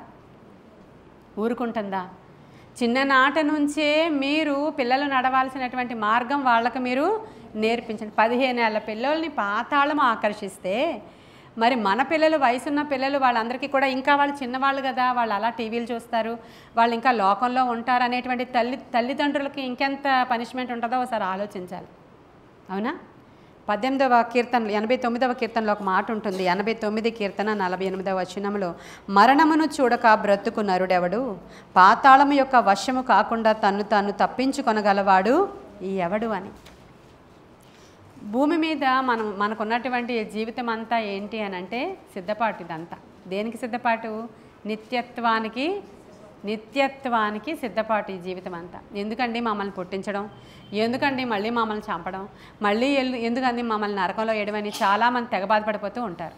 చిన్ననాట నుంచే మీరు పిల్లలు నడవాల్సినటువంటి మార్గం వాళ్ళకు మీరు నేర్పించండి. 15 ఏళ్ల పిల్లల్ని పాతాళం ఆకర్షిస్తే మరి మన పిల్లలు, వయసున్న పిల్లలు, వాళ్ళందరికీ కూడా ఇంకా వాళ్ళు చిన్నవాళ్ళు కదా, వాళ్ళు అలా టీవీలు చూస్తారు, వాళ్ళు ఇంకా లోకంలో ఉంటారు అనేటువంటి తల్లిదండ్రులకి ఇంకెంత పనిష్మెంట్ ఉంటుందో ఒకసారి ఆలోచించాలి. అవునా? 18వ కీర్తనలో 89వ కీర్తనలో ఒక మాట ఉంటుంది. 89 కీర్తన 48వ వచనంలో, మరణమును చూడక బ్రతుకు నరుడెవడు, పాతాళము యొక్క వశము కాకుండా తన్ను తాను తప్పించుకొనగలవాడు ఈ ఎవడు అని. భూమి మీద మనకున్నటువంటి జీవితం అంతా ఏంటి అని అంటే సిద్ధపాటు. ఇదంతా దేనికి సిద్ధపాటు? నిత్యత్వానికి సిద్ధపాటు ఈ జీవితం అంతా. ఎందుకండి మమ్మల్ని పుట్టించడం, ఎందుకండి మళ్ళీ మమ్మల్ని చంపడం, మళ్ళీ ఎందుకండి మమ్మల్ని నరకంలో వేయడమని చాలామంది తెగ బాధపడిపోతూ ఉంటారు.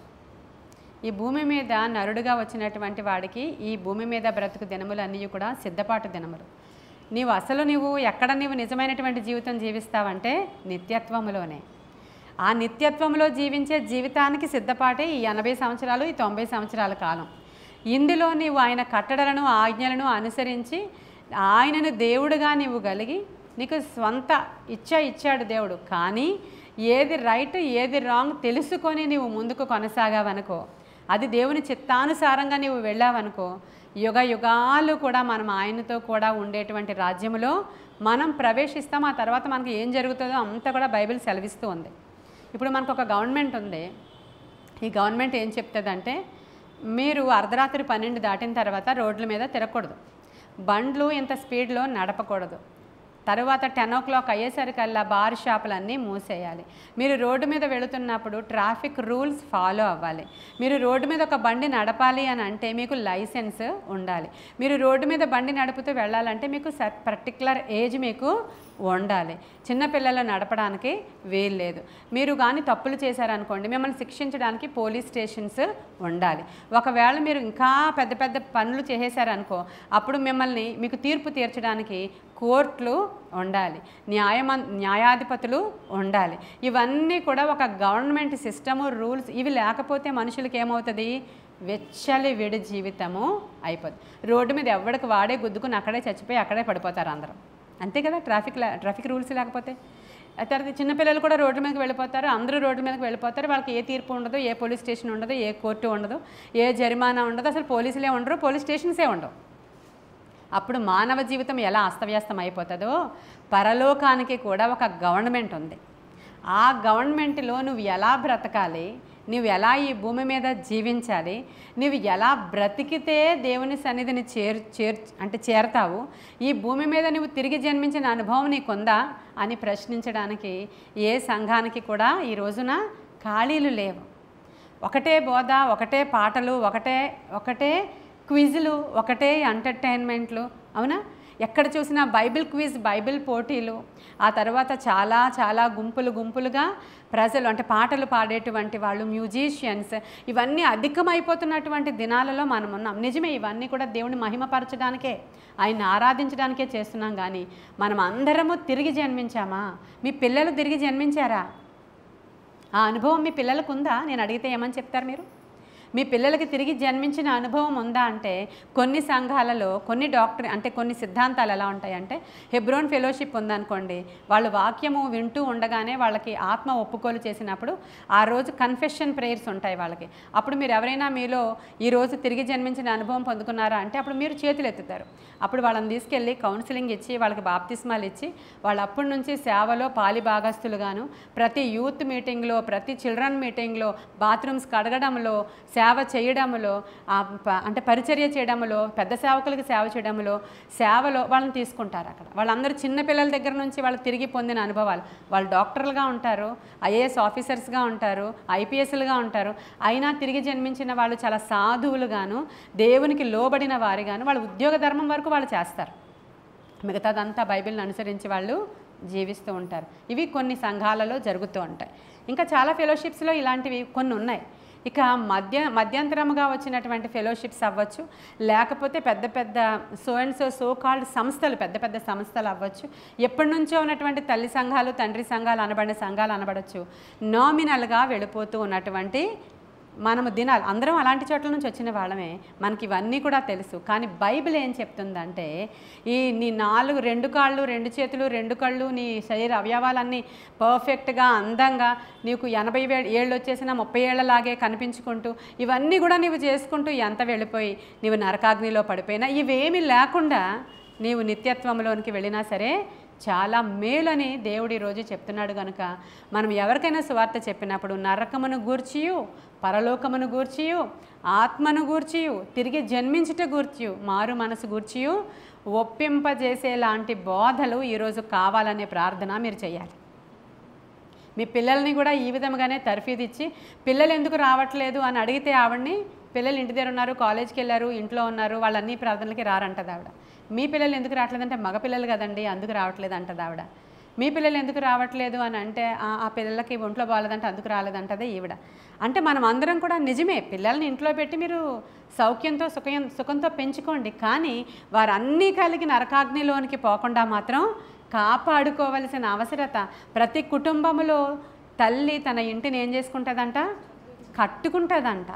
ఈ భూమి మీద నరుడుగా వచ్చినటువంటి వాడికి ఈ భూమి మీద బ్రతుకు దినములు అన్నీ కూడా సిద్ధపాటు దినములు. నీవు ఎక్కడ నిజమైనటువంటి జీవితం జీవిస్తావంటే నిత్యత్వములోనే. ఆ నిత్యత్వంలో జీవించే జీవితానికి సిద్ధపాటే ఈ 80 సంవత్సరాలు, ఈ 90 సంవత్సరాల కాలం. ఇందులో నీవు ఆయన కట్టడలను ఆజ్ఞలను అనుసరించి ఆయనను దేవుడుగా నీవు కలిగి నీకు స్వంత ఇచ్చాడు దేవుడు. కానీ ఏది రైట్ ఏది రాంగ్ తెలుసుకొని నీవు ముందుకు కొనసాగావనుకో, అది దేవుని చిత్తానుసారంగా నీవు వెళ్ళావనుకో, యుగ యుగాలు కూడా మనం ఆయనతో కూడా ఉండేటువంటి రాజ్యములో మనం ప్రవేశిస్తాం. ఆ తర్వాత మనకు ఏం జరుగుతుందో అంతా కూడా బైబిల్ సెలవిస్తూ ఉంది. ఇప్పుడు మనకు ఒక గవర్నమెంట్ ఉంది. ఈ గవర్నమెంట్ ఏం చెప్తుందంటే, మీరు అర్ధరాత్రి 12 దాటిన తర్వాత రోడ్ల మీద తిరగకూడదు, బండ్లు ఇంత స్పీడ్లో నడపకూడదు, తర్వాత 10 o'clock అయ్యేసరికల్లా బార్ షాపులన్నీ మూసేయాలి, మీరు రోడ్డు మీద వెళుతున్నప్పుడు ట్రాఫిక్ రూల్స్ ఫాలో అవ్వాలి, మీరు రోడ్డు మీద ఒక బండి నడపాలి అని అంటే మీకు లైసెన్స్ ఉండాలి, మీరు రోడ్డు మీద బండి నడుపుతూ వెళ్ళాలంటే మీకు పర్టికులర్ ఏజ్ మీకు ఉండాలి, చిన్నపిల్లలు నడపడానికి వీల్లేదు, మీరు కానీ తప్పులు చేశారనుకోండి మిమ్మల్ని శిక్షించడానికి పోలీస్ స్టేషన్స్ ఉండాలి, ఒకవేళ మీరు ఇంకా పెద్ద పెద్ద పనులు చేసేసారనుకో అప్పుడు మిమ్మల్ని మీకు తీర్పు తీర్చడానికి కోర్టులు ఉండాలి, న్యాయాధిపతులు ఉండాలి. ఇవన్నీ కూడా ఒక గవర్నమెంట్ సిస్టము, రూల్స్ ఇవి లేకపోతే మనుషులకి ఏమవుతుంది, వెచ్చలి విడి జీవితము అయిపోతుంది. రోడ్డు మీద ఎవరికి వాడే గుద్దుకుని అక్కడే చచ్చిపోయి అక్కడే పడిపోతారు అందరం, అంతే కదా. ట్రాఫిక్ రూల్స్ లేకపోతే తర్వాత చిన్నపిల్లలు కూడా రోడ్డు మీదకి వెళ్ళిపోతారు, అందరూ రోడ్డు మీదకి వెళ్ళిపోతారు, వాళ్ళకి ఏ తీర్పు ఉండదు, ఏ పోలీస్ స్టేషన్ ఉండదు, ఏ కోర్టు ఉండదు, ఏ జరిమానా ఉండదు, అసలు పోలీసులే ఉండరు, పోలీస్ స్టేషన్సే ఉండవు. అప్పుడు మానవ జీవితం ఎలా అస్తవ్యస్తం అయిపోతుందో పరలోకానికి కూడా ఒక గవర్నమెంట్ ఉంది. ఆ గవర్నమెంట్లో నువ్వు ఎలా బ్రతకాలి, నువ్వు ఎలా ఈ భూమి మీద జీవించాలి, నువ్వు ఎలా బ్రతికితే దేవుని సన్నిధిని చేరతావు, ఈ భూమి మీద నువ్వు తిరిగి జన్మించిన అనుభవం నీకుందా అని ప్రశ్నించడానికి ఏ సంఘానికి కూడా ఈ రోజున ఖాళీలు లేవు. ఒకటే బోధ, ఒకటే పాటలు, ఒకటే క్విజులు, ఒకటే ఎంటర్టైన్మెంట్లు, అవునా. ఎక్కడ చూసినా బైబిల్ క్విజ్, బైబిల్ పోటీలు, ఆ తర్వాత చాలా చాలా గుంపులుగా ప్రజలు అంటే పాటలు పాడేటువంటి వాళ్ళు, మ్యూజిషియన్స్, ఇవన్నీ అధికమైపోతున్నటువంటి దినాలలో మనం ఉన్నాం. నిజమే, ఇవన్నీ కూడా దేవుని మహిమపరచడానికే, ఆయన ఆరాధించడానికే చేస్తున్నాం. కానీ మనం అందరము తిరిగి జన్మించామా? మీ పిల్లలు తిరిగి జన్మించారా? ఆ అనుభవం మీ పిల్లలకు ఉందా? నేను అడిగితే ఏమని చెప్తారు మీరు? మీ పిల్లలకి తిరిగి జన్మించిన అనుభవం ఉందా అంటే కొన్ని సంఘాలలో కొన్ని సిద్ధాంతాలు ఎలా ఉంటాయంటే, హెబ్రోన్ ఫెలోషిప్ ఉందనుకోండి, వాళ్ళు వాక్యము వింటూ ఉండగానే వాళ్ళకి ఆత్మ ఒప్పుకోలు చేసినప్పుడు ఆ రోజు కన్ఫెషన్ ప్రేయర్స్ ఉంటాయి వాళ్ళకి. అప్పుడు మీరు ఎవరైనా మీలో ఈరోజు తిరిగి జన్మించిన అనుభవం పొందుకున్నారా అంటే అప్పుడు మీరు చేతులు ఎత్తుతారు. అప్పుడు వాళ్ళని తీసుకెళ్ళి కౌన్సిలింగ్ ఇచ్చి వాళ్ళకి బాప్తిస్మాలు ఇచ్చి వాళ్ళు అప్పటి నుంచి సేవలో పాలి భాగస్తులుగాను, ప్రతి యూత్ మీటింగ్లో, ప్రతి చిల్డ్రన్ మీటింగ్లో, బాత్రూమ్స్ కడగడంలో, సేవ చేయడంలో, అంటే పరిచర్య చేయడంలో, పెద్ద సేవకులకి సేవ చేయడంలో, సేవలో వాళ్ళని తీసుకుంటారు. అక్కడ వాళ్ళందరూ చిన్నపిల్లల దగ్గర నుంచి వాళ్ళు తిరిగి పొందిన అనుభవాలు, వాళ్ళు డాక్టర్లుగా ఉంటారు, ఐఏఎస్ ఆఫీసర్స్గా ఉంటారు, ఐపీఎస్లుగా ఉంటారు, అయినా తిరిగి జన్మించిన వాళ్ళు చాలా సాధువులుగాను, దేవునికి లోబడిన వారిగాను, వాళ్ళ ఉద్యోగ ధర్మం వరకు వాళ్ళు చేస్తారు. మిగతాదంతా బైబిల్ని అనుసరించి వాళ్ళు జీవిస్తూ ఉంటారు. ఇవి కొన్ని సంఘాలలో జరుగుతూ ఉంటాయి. ఇంకా చాలా ఫెలోషిప్స్లో ఇలాంటివి కొన్ని ఉన్నాయి. ఇక మధ్యంతరముగా వచ్చినటువంటి ఫెలోషిప్స్ అవ్వచ్చు, లేకపోతే పెద్ద పెద్ద సో కాల్డ్ సంస్థలు, పెద్ద పెద్ద సంస్థలు అవ్వచ్చు, ఎప్పటి నుంచో ఉన్నటువంటి తల్లి సంఘాలు, తండ్రి సంఘాలు అనబడిన సంఘాలు అనబడచ్చు, నామినల్గా వెళ్ళిపోతూ ఉన్నటువంటి మనము దినాలు అందరం అలాంటి చోట్ల నుంచి వచ్చిన వాళ్ళమే, మనకి ఇవన్నీ కూడా తెలుసు. కానీ బైబిల్ ఏం చెప్తుందంటే, నీ 2 కాళ్ళు, 2 చేతులు, 2 కళ్ళు, నీ శరీర అవయవాలన్నీ పర్ఫెక్ట్గా, అందంగా, నీకు 80 ఏళ్ళు వచ్చేసినా 30 ఏళ్లలాగే కనిపించుకుంటూ, ఇవన్నీ కూడా నీవు చేసుకుంటూ ఎంత వెళ్ళిపోయి నీవు నరకాగ్నిలో పడిపోయినా, ఇవేమీ లేకుండా నీవు నిత్యత్వంలోనికి వెళ్ళినా సరే చాలా మేలని దేవుడు ఈరోజు చెప్తున్నాడు. కనుక మనం ఎవరికైనా సువార్త చెప్పినప్పుడు నరకమును గూర్చియు, పరలోకమును గూర్చియు, ఆత్మను గూర్చియు, తిరిగి జన్మించుట గూర్చియు, మారు మనసు గూర్చియు ఒప్పింపజేసేలాంటి బోధలు ఈరోజు కావాలనే ప్రార్థన మీరు చేయాలి. మీ పిల్లల్ని కూడా ఈ విధంగానే తర్ఫీదిచ్చి, పిల్లలు ఎందుకు రావట్లేదు అని అడిగితే ఆవిడ్ని, పిల్లలు ఇంటి దగ్గర ఉన్నారు, కాలేజీకి వెళ్ళారు, ఇంట్లో ఉన్నారు, వాళ్ళన్నీ ప్రార్థనలకి రారంటది ఆవిడ. మీ పిల్లలు ఎందుకు రావట్లేదంటే మగపిల్లలు కదండి అందుకు రావట్లేదు అంటది ఆవిడ. మీ పిల్లలు ఎందుకు రావట్లేదు అని అంటే ఆ పిల్లలకి ఒంట్లో బాగాలేదంటే అందుకు రాలేదంటదే ఈవిడ. అంటే మనం అందరం కూడా నిజమే, పిల్లల్ని ఇంట్లో పెట్టి మీరు సౌఖ్యంతో సుఖంతో పెంచుకోండి, కానీ వారన్నీ కలిగి నరకాగ్నిలోనికి పోకుండా మాత్రం కాపాడుకోవలసిన అవసరత ప్రతి కుటుంబంలో తల్లి తన ఇంటిని ఏం చేసుకుంటుందంట, కట్టుకుంటుందంట.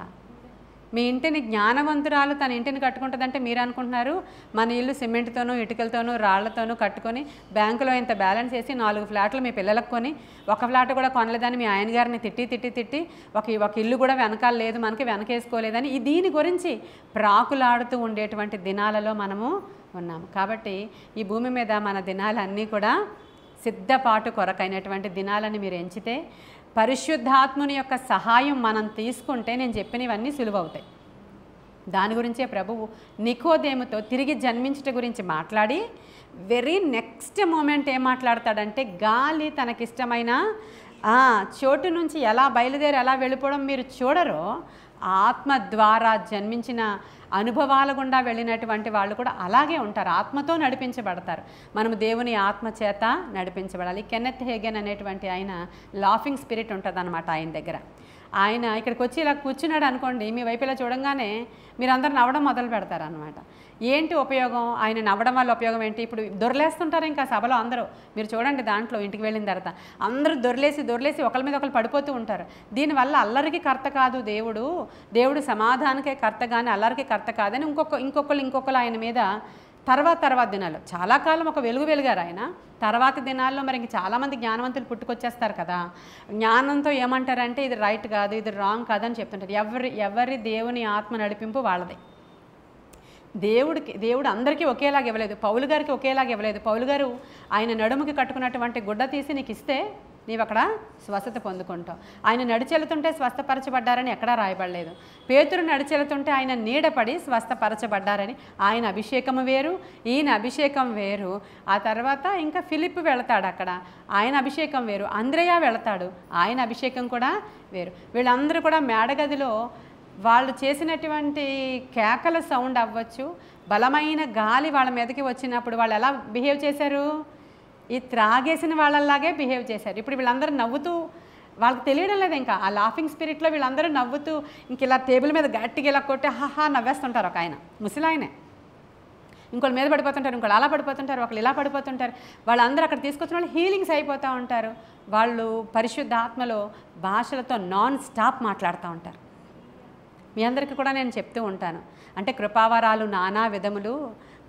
మీ ఇంటిని జ్ఞానవంతురాలు తన ఇంటిని కట్టుకుంటుందంటే మీరు అనుకుంటున్నారు మన ఇల్లు సిమెంట్తోనూ, ఇటుకలతోనూ, రాళ్లతోనూ కట్టుకొని బ్యాంకులో ఇంత బ్యాలెన్స్ వేసి 4 ఫ్లాట్లు మీ పిల్లలకు కొని, ఒక ఫ్లాట్ కూడా కొనలేదని మీ ఆయన గారిని తిట్టి ఒక ఇల్లు కూడా వెనకాల లేదు, మనకి వెనకేసుకోలేదని దీని గురించి ప్రాకులాడుతూ ఉండేటువంటి దినాలలో మనము ఉన్నాము. కాబట్టి ఈ భూమి మీద మన దినాలన్నీ కూడా సిద్ధపాటు కొరకైనటువంటి దినాలని మీరు ఎంచితే, పరిశుద్ధాత్ముని యొక్క సహాయం మనం తీసుకుంటే నేను చెప్పినవన్నీ సులువవుతాయి. దాని గురించే ప్రభువు నికోదేముతో తిరిగి జన్మించట గురించి మాట్లాడి వెరీ నెక్స్ట్ మూమెంట్ ఏం మాట్లాడతాడంటే, గాలి తనకిష్టమైన చోటు నుంచి ఎలా బయలుదేరి ఎలా వెళ్ళిపోవడం మీరు చూడరో, ఆత్మ ద్వారా జన్మించిన అనుభవాల గుండా వెళ్ళినటువంటి వాళ్ళు కూడా అలాగే ఉంటారు, ఆత్మతో నడిపించబడతారు. మనము దేవుని ఆత్మ చేత నడిపించబడాలి. కెన్నెత్ హేగెన్ అనేటువంటి ఆయన లాఫింగ్ స్పిరిట్ ఉంటుంది అన్నమాట ఆయన దగ్గర. ఆయన ఇక్కడికి వచ్చి ఇలా కూర్చున్నాడు అనుకోండి, మీ వైపు ఇలా చూడంగానే మీరు అందరూ నవ్వడం మొదలు పెడతారు అనమాట. ఏంటి ఉపయోగం? ఆయన నవ్వడం వల్ల ఉపయోగం ఏంటి? ఇప్పుడు దొరలేస్తుంటారు ఇంకా సభలో అందరూ, మీరు చూడండి దాంట్లో ఇంటికి వెళ్ళిన తర్వాత అందరూ దొరలేసి ఒకరి మీద ఒకరు పడిపోతూ ఉంటారు. దీనివల్ల అల్లరికి కర్త కాదు దేవుడు సమాధానకే కర్త కానీ అల్లరికి కర్త కాదని ఇంకొకరు ఆయన మీద తర్వాత దినాలు చాలా కాలం ఒక వెలుగారు ఆయన. తర్వాత దినాల్లో మరి ఇంక చాలామంది జ్ఞానవంతులు పుట్టుకొచ్చేస్తారు కదా, జ్ఞానంతో ఏమంటారంటే ఇది రైట్ కాదు, ఇది రాంగ్ కాదని చెప్తుంటారు. ఎవరి దేవుని ఆత్మ నడిపింపు వాళ్ళది. దేవుడు అందరికీ ఒకేలాగా ఇవ్వలేదు. పౌలు గారికి ఒకేలాగా ఇవ్వలేదు. పౌలు గారు ఆయన నడుముకి కట్టుకున్నటువంటి గుడ్డ తీసి నీకు ఇస్తే నీవు అక్కడ స్వస్థత పొందుకుంటావు. ఆయన నడిచెలుతుంటే స్వస్థపరచబడ్డారని ఎక్కడా రాయబడలేదు. పేతురు నడిచెలుతుంటే ఆయన నీడపడి స్వస్థపరచబడ్డారని. ఆయన అభిషేకం వేరు, ఈయన అభిషేకం వేరు. ఆ తర్వాత ఇంకా ఫిలిప్ వెళతాడు, అక్కడ ఆయన అభిషేకం వేరు. అంద్రయ్య వెళతాడు, ఆయన అభిషేకం కూడా వేరు. వీళ్ళందరూ కూడా మేడగదిలో వాళ్ళు చేసినటువంటి కేకల సౌండ్ అవ్వచ్చు, బలమైన గాలి వాళ్ళ మీదకి వచ్చినప్పుడు వాళ్ళు ఎలా బిహేవ్ చేశారు? ఈ త్రాగేసిన వాళ్ళలాగే బిహేవ్ చేశారు. ఇప్పుడు వీళ్ళందరూ నవ్వుతూ, వాళ్ళకి తెలియడం లేదు ఇంకా ఆ లాఫింగ్ స్పిరిట్లో వీళ్ళందరూ నవ్వుతూ ఇంక ఇలా టేబుల్ మీద గట్టిగా ఇలా కొట్టి హాహా నవ్వేస్తుంటారు. ఒక ఆయన ముసలాయనే, ఇంకోళ్ళ మీద పడిపోతుంటారు, ఇంకోళ్ళు అలా పడిపోతుంటారు, ఒకళ్ళు ఇలా పడిపోతుంటారు. వాళ్ళందరూ అక్కడ తీసుకొచ్చిన వాళ్ళు హీలింగ్స్ అయిపోతూ ఉంటారు. వాళ్ళు పరిశుద్ధాత్మలో భాషలతో నాన్ స్టాప్ మాట్లాడుతూ ఉంటారు. మీ అందరికీ కూడా నేను చెప్తూ ఉంటాను, అంటే కృపావరాలు నానా విధములు,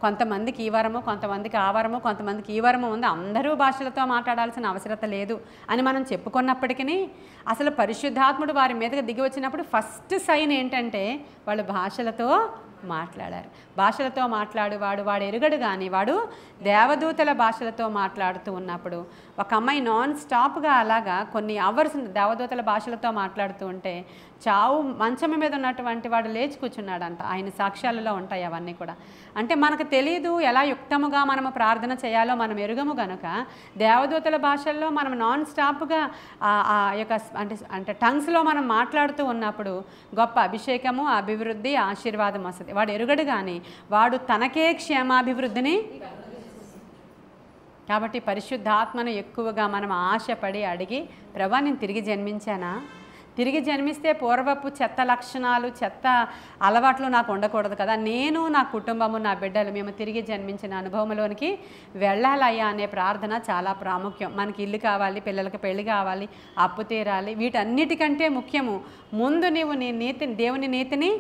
కొంతమందికి ఈ వరము, కొంతమందికి ఆ వరము, కొంతమందికి ఈ వరము ఉంది, అందరూ భాషలతో మాట్లాడాల్సిన అవసరత లేదు అని మనం చెప్పుకున్నప్పటికీ అసలు పరిశుద్ధాత్ముడు వారి మీదకి దిగి వచ్చినప్పుడు ఫస్ట్ సైన్ ఏంటంటే వాళ్ళు భాషలతో మాట్లాడారు. భాషలతో వాడు ఎరుగడు కానీ వాడు దేవదూతల భాషలతో మాట్లాడుతూ ఉన్నప్పుడు ఒక అమ్మాయి నాన్ స్టాప్గా అలాగా కొన్ని అవర్స్ దేవదూతల భాషలతో మాట్లాడుతూ ఉంటే చావు మంచం మీద ఉన్నటువంటి వాడు లేచి కూర్చున్నాడంట. ఆయన సాక్ష్యాలలో ఉంటాయి అవన్నీ కూడా. అంటే మనకు తెలియదు ఎలా యుక్తముగా మనము ప్రార్థన చేయాలో మనం ఎరుగము గనుక దేవదూతల భాషల్లో మనం నాన్ స్టాప్గా ఆ యొక్క అంటే టంగ్స్లో మనం మాట్లాడుతూ ఉన్నప్పుడు గొప్ప అభిషేకము, అభివృద్ధి, ఆశీర్వాదం వస్తుంది. వాడు ఎరుగడు కానీ వాడు తనకే క్షేమాభివృద్ధిని. కాబట్టి పరిశుద్ధాత్మను ఎక్కువగా మనం ఆశపడి అడిగి, ప్రభా నేను తిరిగి జన్మించానా? తిరిగి జన్మిస్తే పూర్వపు చెత్త లక్షణాలు, చెత్త అలవాట్లు నాకు ఉండకూడదు కదా. నేను, నా కుటుంబము, నా బిడ్డలు మేము తిరిగి జన్మించిన అనుభవంలోనికి వెళ్ళాలయ్యా అనే ప్రార్థన చాలా ప్రాముఖ్యం. మనకి ఇల్లు కావాలి, పిల్లలకి పెళ్లి కావాలి, అప్పు తీరాలి, వీటన్నిటికంటే ముఖ్యము ముందు నీవు నీ నీతిని, దేవుని నీతిని,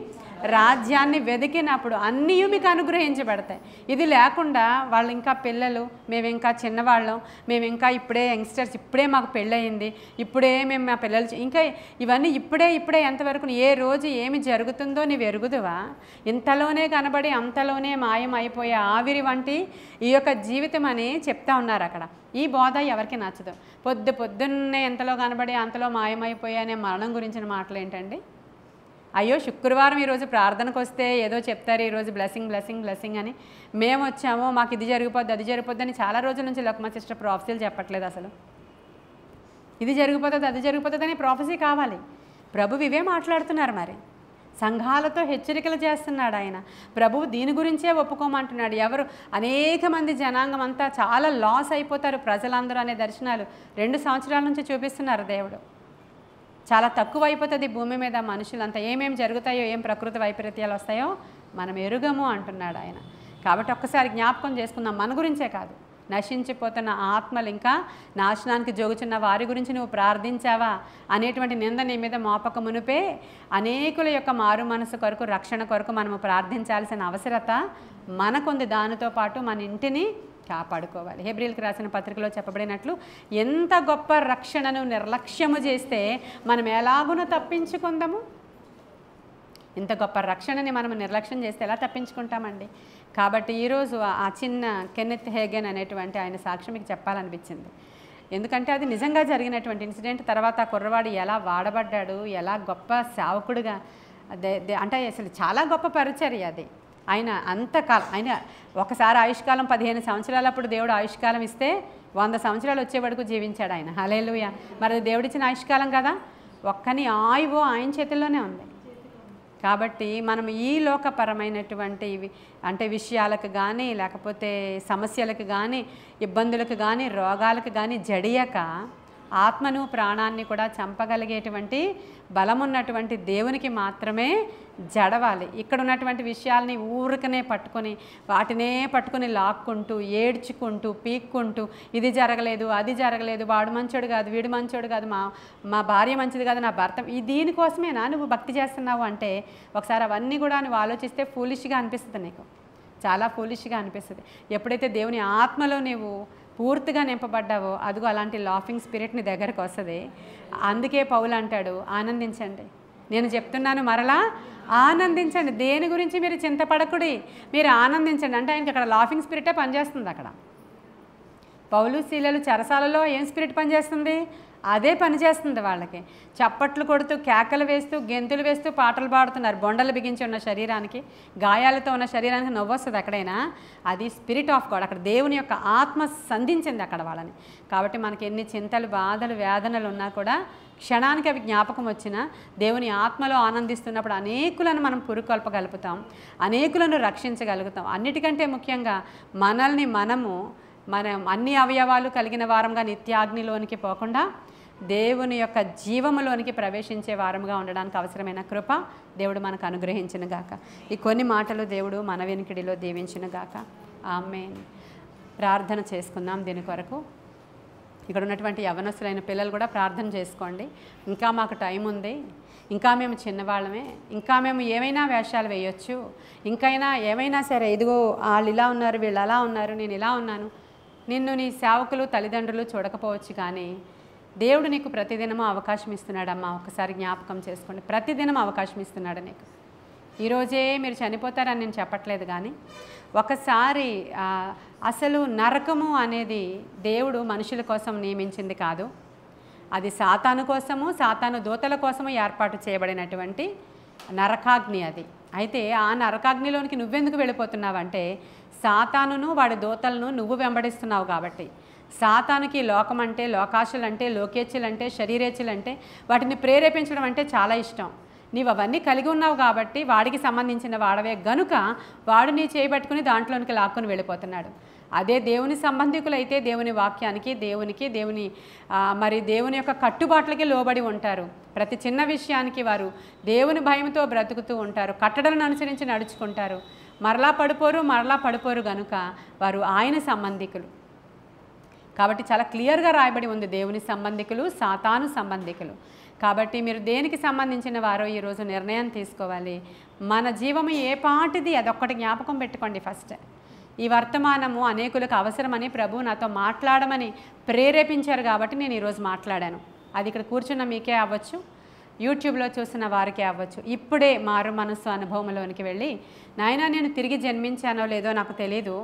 రాజ్యాన్ని వెతికినప్పుడు అన్నీ మీకు అనుగ్రహించబడతాయి. ఇది లేకుండా వాళ్ళు ఇంకా పిల్లలు, మేము ఇంకా చిన్నవాళ్ళం, మేము ఇంకా ఇప్పుడే యంగ్స్టర్స్, ఇప్పుడే మాకు పెళ్ళయింది, ఇప్పుడే మేము మా పిల్లలు ఇంకా ఇవన్నీ ఇప్పుడే ఎంతవరకు ఏ రోజు ఏమి జరుగుతుందో నీవు ఎరుగుదువా? ఇంతలోనే కనబడి అంతలోనే మాయం అయిపోయే ఆవిరి వంటి ఈ యొక్క జీవితం అని చెప్తా ఉన్నారు అక్కడ. ఈ బోధ ఎవరికి నచ్చదు. పొద్దున్నే ఎంతలో కనబడి అంతలో మాయమైపోయా అనే మరణం గురించిన మాటలు ఏంటండి? అయ్యో శుక్రవారం ఈరోజు ప్రార్థనకు వస్తే ఏదో చెప్తారు, ఈరోజు బ్లెస్సింగ్ అని. మేము వచ్చాము, మాకు ఇది జరిగిపోద్ది, అది జరిగిపోద్ది అని చాలా రోజుల నుంచి లక్మా సిస్టర్ ప్రాఫెసీలు చెప్పట్లేదు. అసలు ఇది జరిగిపోతుంది, అది జరిగిపోతుంది అని ప్రాఫెసీ కావాలి. ప్రభువు ఇవే మాట్లాడుతున్నారు. మరి సంఘాలతో హెచ్చరికలు చేస్తున్నాడు ఆయన. ప్రభువు దీని గురించే ఒప్పుకోమంటున్నాడు. అనేక మంది జనాంగం అంతా చాలా లాస్ అయిపోతారు ప్రజలందరూ అనే దర్శనాలు 2 సంవత్సరాల నుంచి చూపిస్తున్నారు దేవుడు. చాలా తక్కువ అయిపోతుంది భూమి మీద మనుషులంతా. ఏమేమి జరుగుతాయో, ఏం ప్రకృతి వైపరీత్యాలు వస్తాయో మనం ఎరుగము అంటున్నాడు ఆయన. కాబట్టి ఒక్కసారి జ్ఞాపకం చేసుకుందాం, మన గురించే కాదు, నశించిపోతున్న ఆత్మలు, ఇంకా నాశనానికి జోగుచున్న వారి గురించి నువ్వు ప్రార్థించావా అనేటువంటి నింద నీ మీద మోపక మునిపే అనేకుల యొక్క మారు మనసు కొరకు, రక్షణ కొరకు మనము ప్రార్థించాల్సిన అవసరత మనకుంది. దానితో పాటు మన ఇంటిని కాపాడుకోవాలి. హెబ్రీయులకు రాసిన పత్రికలో చెప్పబడినట్లు ఎంత గొప్ప రక్షణను నిర్లక్ష్యము చేస్తే మనం ఎలాగున తప్పించుకుందాము? ఇంత గొప్ప రక్షణని మనం నిర్లక్ష్యం చేస్తే ఎలా తప్పించుకుంటామండి? కాబట్టి ఈరోజు ఆ చిన్న కెన్నెత్ హేగెన్ అనేటువంటి ఆయన సాక్ష్యం మీకు చెప్పాలనిపించింది. ఎందుకంటే అది నిజంగా జరిగినటువంటి ఇన్సిడెంట్. తర్వాత ఆ కుర్రవాడు ఎలా వాడబడ్డాడు, ఎలా గొప్ప సేవకుడుగా అంటే అసలు చాలా గొప్ప పరిచర్య అది. ఆయన అంతకాలం ఆయన ఒకసారి ఆయుష్కాలం 15 సంవత్సరాలప్పుడు దేవుడు ఆయుష్కాలం ఇస్తే 100 సంవత్సరాలు వచ్చే వరకు జీవించాడు ఆయన. హల్లెలూయా. మరి అది దేవుడిచ్చిన ఆయుష్కాలం కదా. ఒక్కని ఆయువు ఆయన చేతుల్లోనే ఉంది. కాబట్టి మనం ఈ లోకపరమైనటువంటి అంటే విషయాలకు కానీ, లేకపోతే సమస్యలకు కానీ, ఇబ్బందులకు కానీ, రోగాలకు కానీ జడియక ఆత్మను ప్రాణాన్ని కూడా చంపగలిగేటువంటి బలమున్నటువంటి దేవునికి మాత్రమే జడవాలి. ఇక్కడ ఉన్నటువంటి విషయాల్ని ఊరికనే పట్టుకొని వాటినే పట్టుకొని లాక్కుంటూ ఏడ్చుకుంటూ పీక్కుంటూ ఇది జరగలేదు, అది జరగలేదు, వాడు మంచోడు కాదు, వీడు మంచోడు కాదు, మా భార్య మంచిది కాదు, నా భర్త దీనికోసమేనా నువ్వు భక్తి చేస్తున్నావు అంటే ఒకసారి అవన్నీ కూడా నువ్వు ఆలోచిస్తే ఫూలిష్గా అనిపిస్తుంది. నీకు చాలా ఫూలిష్గా అనిపిస్తుంది. ఎప్పుడైతే దేవుని ఆత్మలో నీవు పూర్తిగా నింపబడ్డావో అదిగో అలాంటి లాఫింగ్ స్పిరిట్ నీ దగ్గరకు వస్తుంది. అందుకే పౌలు అంటాడు, ఆనందించండి. నేను చెప్తున్నాను మరలా ఆనందించండి. దేని గురించి మీరు చింతపడకుడి, మీరు ఆనందించండి. అంటే ఆయనకి అక్కడ లాఫింగ్ స్పిరిటే పనిచేస్తుంది. అక్కడ పౌలు శీలలు చెరసాలలో ఏం స్పిరిట్ పనిచేస్తుంది? అదే పనిచేస్తుంది వాళ్ళకి. చప్పట్లు కొడుతూ కేకలు వేస్తూ గెంతులు వేస్తూ పాటలు పాడుతున్నారు. బొండలు బిగించి ఉన్న శరీరానికి, గాయాలతో ఉన్న శరీరానికి నవ్వు వస్తుంది ఎక్కడైనా. అది స్పిరిట్ ఆఫ్ గాడ్. అక్కడ దేవుని యొక్క ఆత్మ సంధించింది అక్కడ వాళ్ళని. కాబట్టి మనకి ఎన్ని చింతలు, బాధలు, వేదనలు ఉన్నా కూడా క్షణానికి అవి జ్ఞాపకం వచ్చినా దేవుని ఆత్మలో ఆనందిస్తున్నప్పుడు అనేకులను మనం పురుకొల్పగలుగుతాం, అనేకులను రక్షించగలుగుతాం. అన్నిటికంటే ముఖ్యంగా మనల్ని మనం అన్ని అవయవాలు కలిగిన వారంగా నిత్యాగ్నిలోనికి పోకుండా దేవుని యొక్క జీవములోనికి ప్రవేశించే వారముగా ఉండడానికి అవసరమైన కృప దేవుడు మనకు అనుగ్రహించును గాక. ఈ కొన్ని మాటలు దేవుడు మన వెనుకిడిలో దీవించును గాక. ఆమేన్. ప్రార్థన చేసుకుందాం దీని కొరకు. ఇక్కడ ఉన్నటువంటి యవనస్తులైన పిల్లలు కూడా ప్రార్థన చేసుకోండి. ఇంకా మాకు టైం ఉంది, ఇంకా మేము చిన్నవాళ్ళమే, ఇంకా మేము ఏమైనా వేషాలు వేయొచ్చు, ఇంకైనా ఏమైనా సరే, ఇదిగో వాళ్ళు ఇలా ఉన్నారు, వీళ్ళు అలా ఉన్నారు, నేను ఇలా ఉన్నాను. నిన్ను నీ సేవకులు తల్లిదండ్రులు చూడకపోవచ్చు, కానీ దేవుడు నీకు ప్రతిదినము అవకాశం ఇస్తున్నాడమ్మా. ఒకసారి జ్ఞాపకం చేసుకోండి. ప్రతిదినం అవకాశం ఇస్తున్నాడు నీకు. ఈరోజే మీరు చనిపోతారని నేను చెప్పట్లేదు, కానీ ఒకసారి అసలు నరకము అనేది దేవుడు మనుషుల కోసం నియమించింది కాదు. అది సాతాను కోసము, సాతాను దూతల కోసము ఏర్పాటు చేయబడినటువంటి నరకాగ్ని అది. అయితే ఆ నరకాగ్నిలోనికి నువ్వెందుకు వెళ్ళిపోతున్నావంటే సాతానును వాడి దూతలను నువ్వు వెంబడిస్తున్నావు కాబట్టి. సాతానుకి లోకం అంటే, లోకాశలంటే, లోకేచ్ఛలంటే, శరీరేచ్ఛలంటే వాటిని ప్రేరేపించడం అంటే చాలా ఇష్టం. నీవు అవన్నీ కలిగి ఉన్నావు కాబట్టి వాడికి సంబంధించిన వాడవే గనుక వాడు నీ చేయబట్టుకుని దాంట్లోనికి లాక్కుని వెళ్ళిపోతున్నాడు. అదే దేవుని సంబంధికులైతే దేవుని వాక్యానికి, దేవుని యొక్క కట్టుబాట్లకి లోబడి ఉంటారు. ప్రతి చిన్న విషయానికి వారు దేవుని భయంతో బ్రతుకుతూ ఉంటారు. కట్టడలను అనుసరించి నడుచుకుంటారు. మరలా పడిపోరు గనుక వారు ఆయన సంబంధికులు. కాబట్టి చాలా క్లియర్గా రాయబడి ఉంది, దేవుని సంబంధికులు, సాతాను సంబంధికులు. కాబట్టి మీరు దేనికి సంబంధించిన వారో ఈరోజు నిర్ణయం తీసుకోవాలి. మన జీవము ఏ పాటిది అదొక్కటి జ్ఞాపకం పెట్టుకోండి. ఫస్ట్ ఈ వర్తమానము అనేకులకు అవసరమని ప్రభు నాతో మాట్లాడమని ప్రేరేపించారు కాబట్టి నేను ఈరోజు మాట్లాడాను. అది ఇక్కడ కూర్చున్న మీకే అవ్వచ్చు, యూట్యూబ్లో చూసిన వారికే అవ్వచ్చు. ఇప్పుడే మారు మనస్సు అనుభవంలోనికి వెళ్ళి, నాయనా నేను తిరిగి జన్మించానో లేదో నాకు తెలీదు,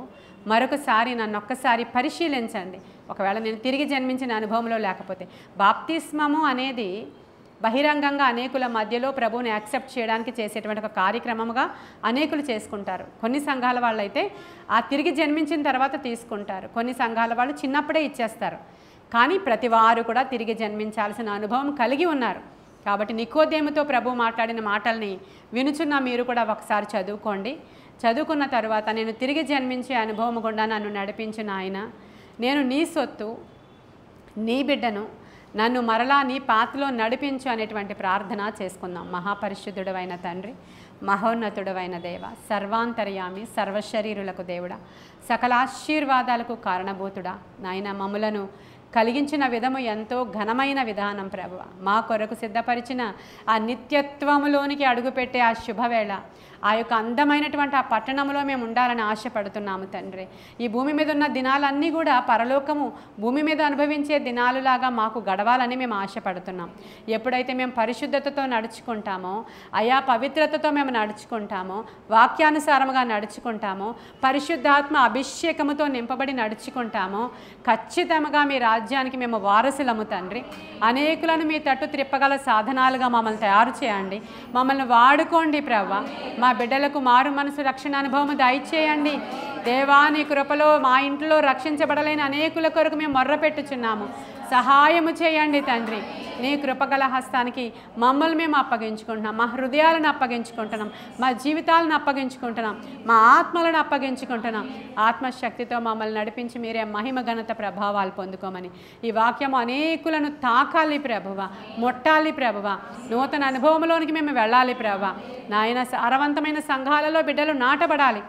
మరొకసారి నన్ను ఒక్కసారి పరిశీలించండి. ఒకవేళ నేను తిరిగి జన్మించిన అనుభవంలో లేకపోతే, బాప్తిస్మము అనేది బహిరంగంగా అనేకుల మధ్యలో ప్రభువుని యాక్సెప్ట్ చేయడానికి చేసేటువంటి ఒక కార్యక్రమముగా అనేకులు చేసుకుంటారు. కొన్ని సంఘాల వాళ్ళు అయితే ఆ తిరిగి జన్మించిన తర్వాత తీసుకుంటారు. కొన్ని సంఘాల వాళ్ళు చిన్నప్పుడే ఇచ్చేస్తారు. కానీ ప్రతి వారు కూడా తిరిగి జన్మించాల్సిన అనుభవం కలిగి ఉన్నారు. కాబట్టి నికోదేముతో ప్రభు మాట్లాడిన మాటల్ని వినుచున్న మీరు కూడా ఒకసారి చదువుకోండి. చదువుకున్న తర్వాత, నేను తిరిగి జన్మించే అనుభవం గుండా నన్ను నడిపించిన ఆయన, నేను నీ సొత్తు, నీ బిడ్డను, నన్ను మరలా నీ పాత్రలో నడిపించు అనేటువంటి ప్రార్థన చేసుకుందాం. మహాపరిశుద్ధుడవైన తండ్రి, మహోన్నతుడవైన దేవ, సర్వాంతర్యామి, సర్వశరీరులకు దేవుడా, సకల ఆశీర్వాదాలకు కారణభూతుడా, నాయన మమ్ములను కలిగించిన విధము ఎంతో ఘనమైన విధానం ప్రభువ. మా కొరకు సిద్ధపరిచిన ఆ నిత్యత్వములోనికి అడుగుపెట్టే ఆ శుభవేళ, ఆ యొక్క అందమైనటువంటి ఆ పట్టణంలో మేము ఉండాలని ఆశపడుతున్నాము తండ్రి. ఈ భూమి మీద ఉన్న దినాలన్నీ కూడా పరలోకము భూమి మీద అనుభవించే దినాలులాగా మాకు గడవాలని మేము ఆశపడుతున్నాం. ఎప్పుడైతే మేము పరిశుద్ధతతో నడుచుకుంటామో, అయా పవిత్రతతో మేము నడుచుకుంటామో, వాక్యానుసారముగా నడుచుకుంటామో, పరిశుద్ధాత్మ అభిషేకముతో నింపబడి నడుచుకుంటామో, ఖచ్చితంగా మీ రాజ్యం రాజ్యానికి మేము వారసులము తండ్రి. అనేకులను మీ తట్టు త్రిప్పగల సాధనాలుగా మమ్మల్ని తయారు చేయండి. మమ్మల్ని వాడుకోండి ప్రభువా. మా బిడ్డలకు మారు మనసు రక్షణ అనుభవం దయచేయండి దేవా. నీ కృపలో మా ఇంట్లో రక్షించబడలేని అనేకుల కొరకు మేము మొర్రపెట్టుచున్నాము. సహాయము చేయండి తండ్రి. నీ కృపగల హస్తానికి మమ్మల్ని మేము అప్పగించుకుంటున్నాం. మా హృదయాలను అప్పగించుకుంటున్నాం. మా జీవితాలను అప్పగించుకుంటున్నాం. మా ఆత్మలను అప్పగించుకుంటున్నాం. ఆత్మశక్తితో మమ్మల్ని నడిపించి మీరే మహిమ ఘనత ప్రభావాలు పొందుకోమని ఈ వాక్యము అనేకులను తాకాలి ప్రభువా, ముట్టాలి ప్రభువా. నూతన అనుభవంలోనికి మేము వెళ్ళాలి ప్రభువా. నాయన సారవంతమైన సంఘాలలో బిడ్డలు నాటబడాలి.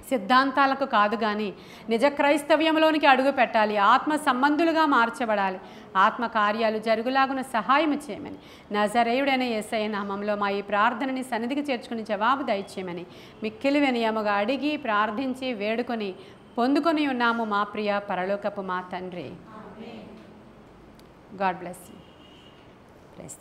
సిద్ధాంతాలకు కాదు కానీ నిజ క్రైస్తవ్యంలోనికి అడుగు పెట్టాలి. ఆత్మ సంబంధులుగా మార్చబడాలి. ఆత్మ కార్యాలు జరుగులాగున సహాయం చేయమని నజరేయుడైన యేసయ్య నామంలో మా ఈ ప్రార్థనని సన్నిధికి చేర్చుకుని జవాబు దయచేయమని మిక్కిలి వినయముగా అడిగి ప్రార్థించి వేడుకొని పొందుకొని ఉన్నాము మా ప్రియ పరలోకపు మా తండ్రి. God bless you. ప్రైజ్.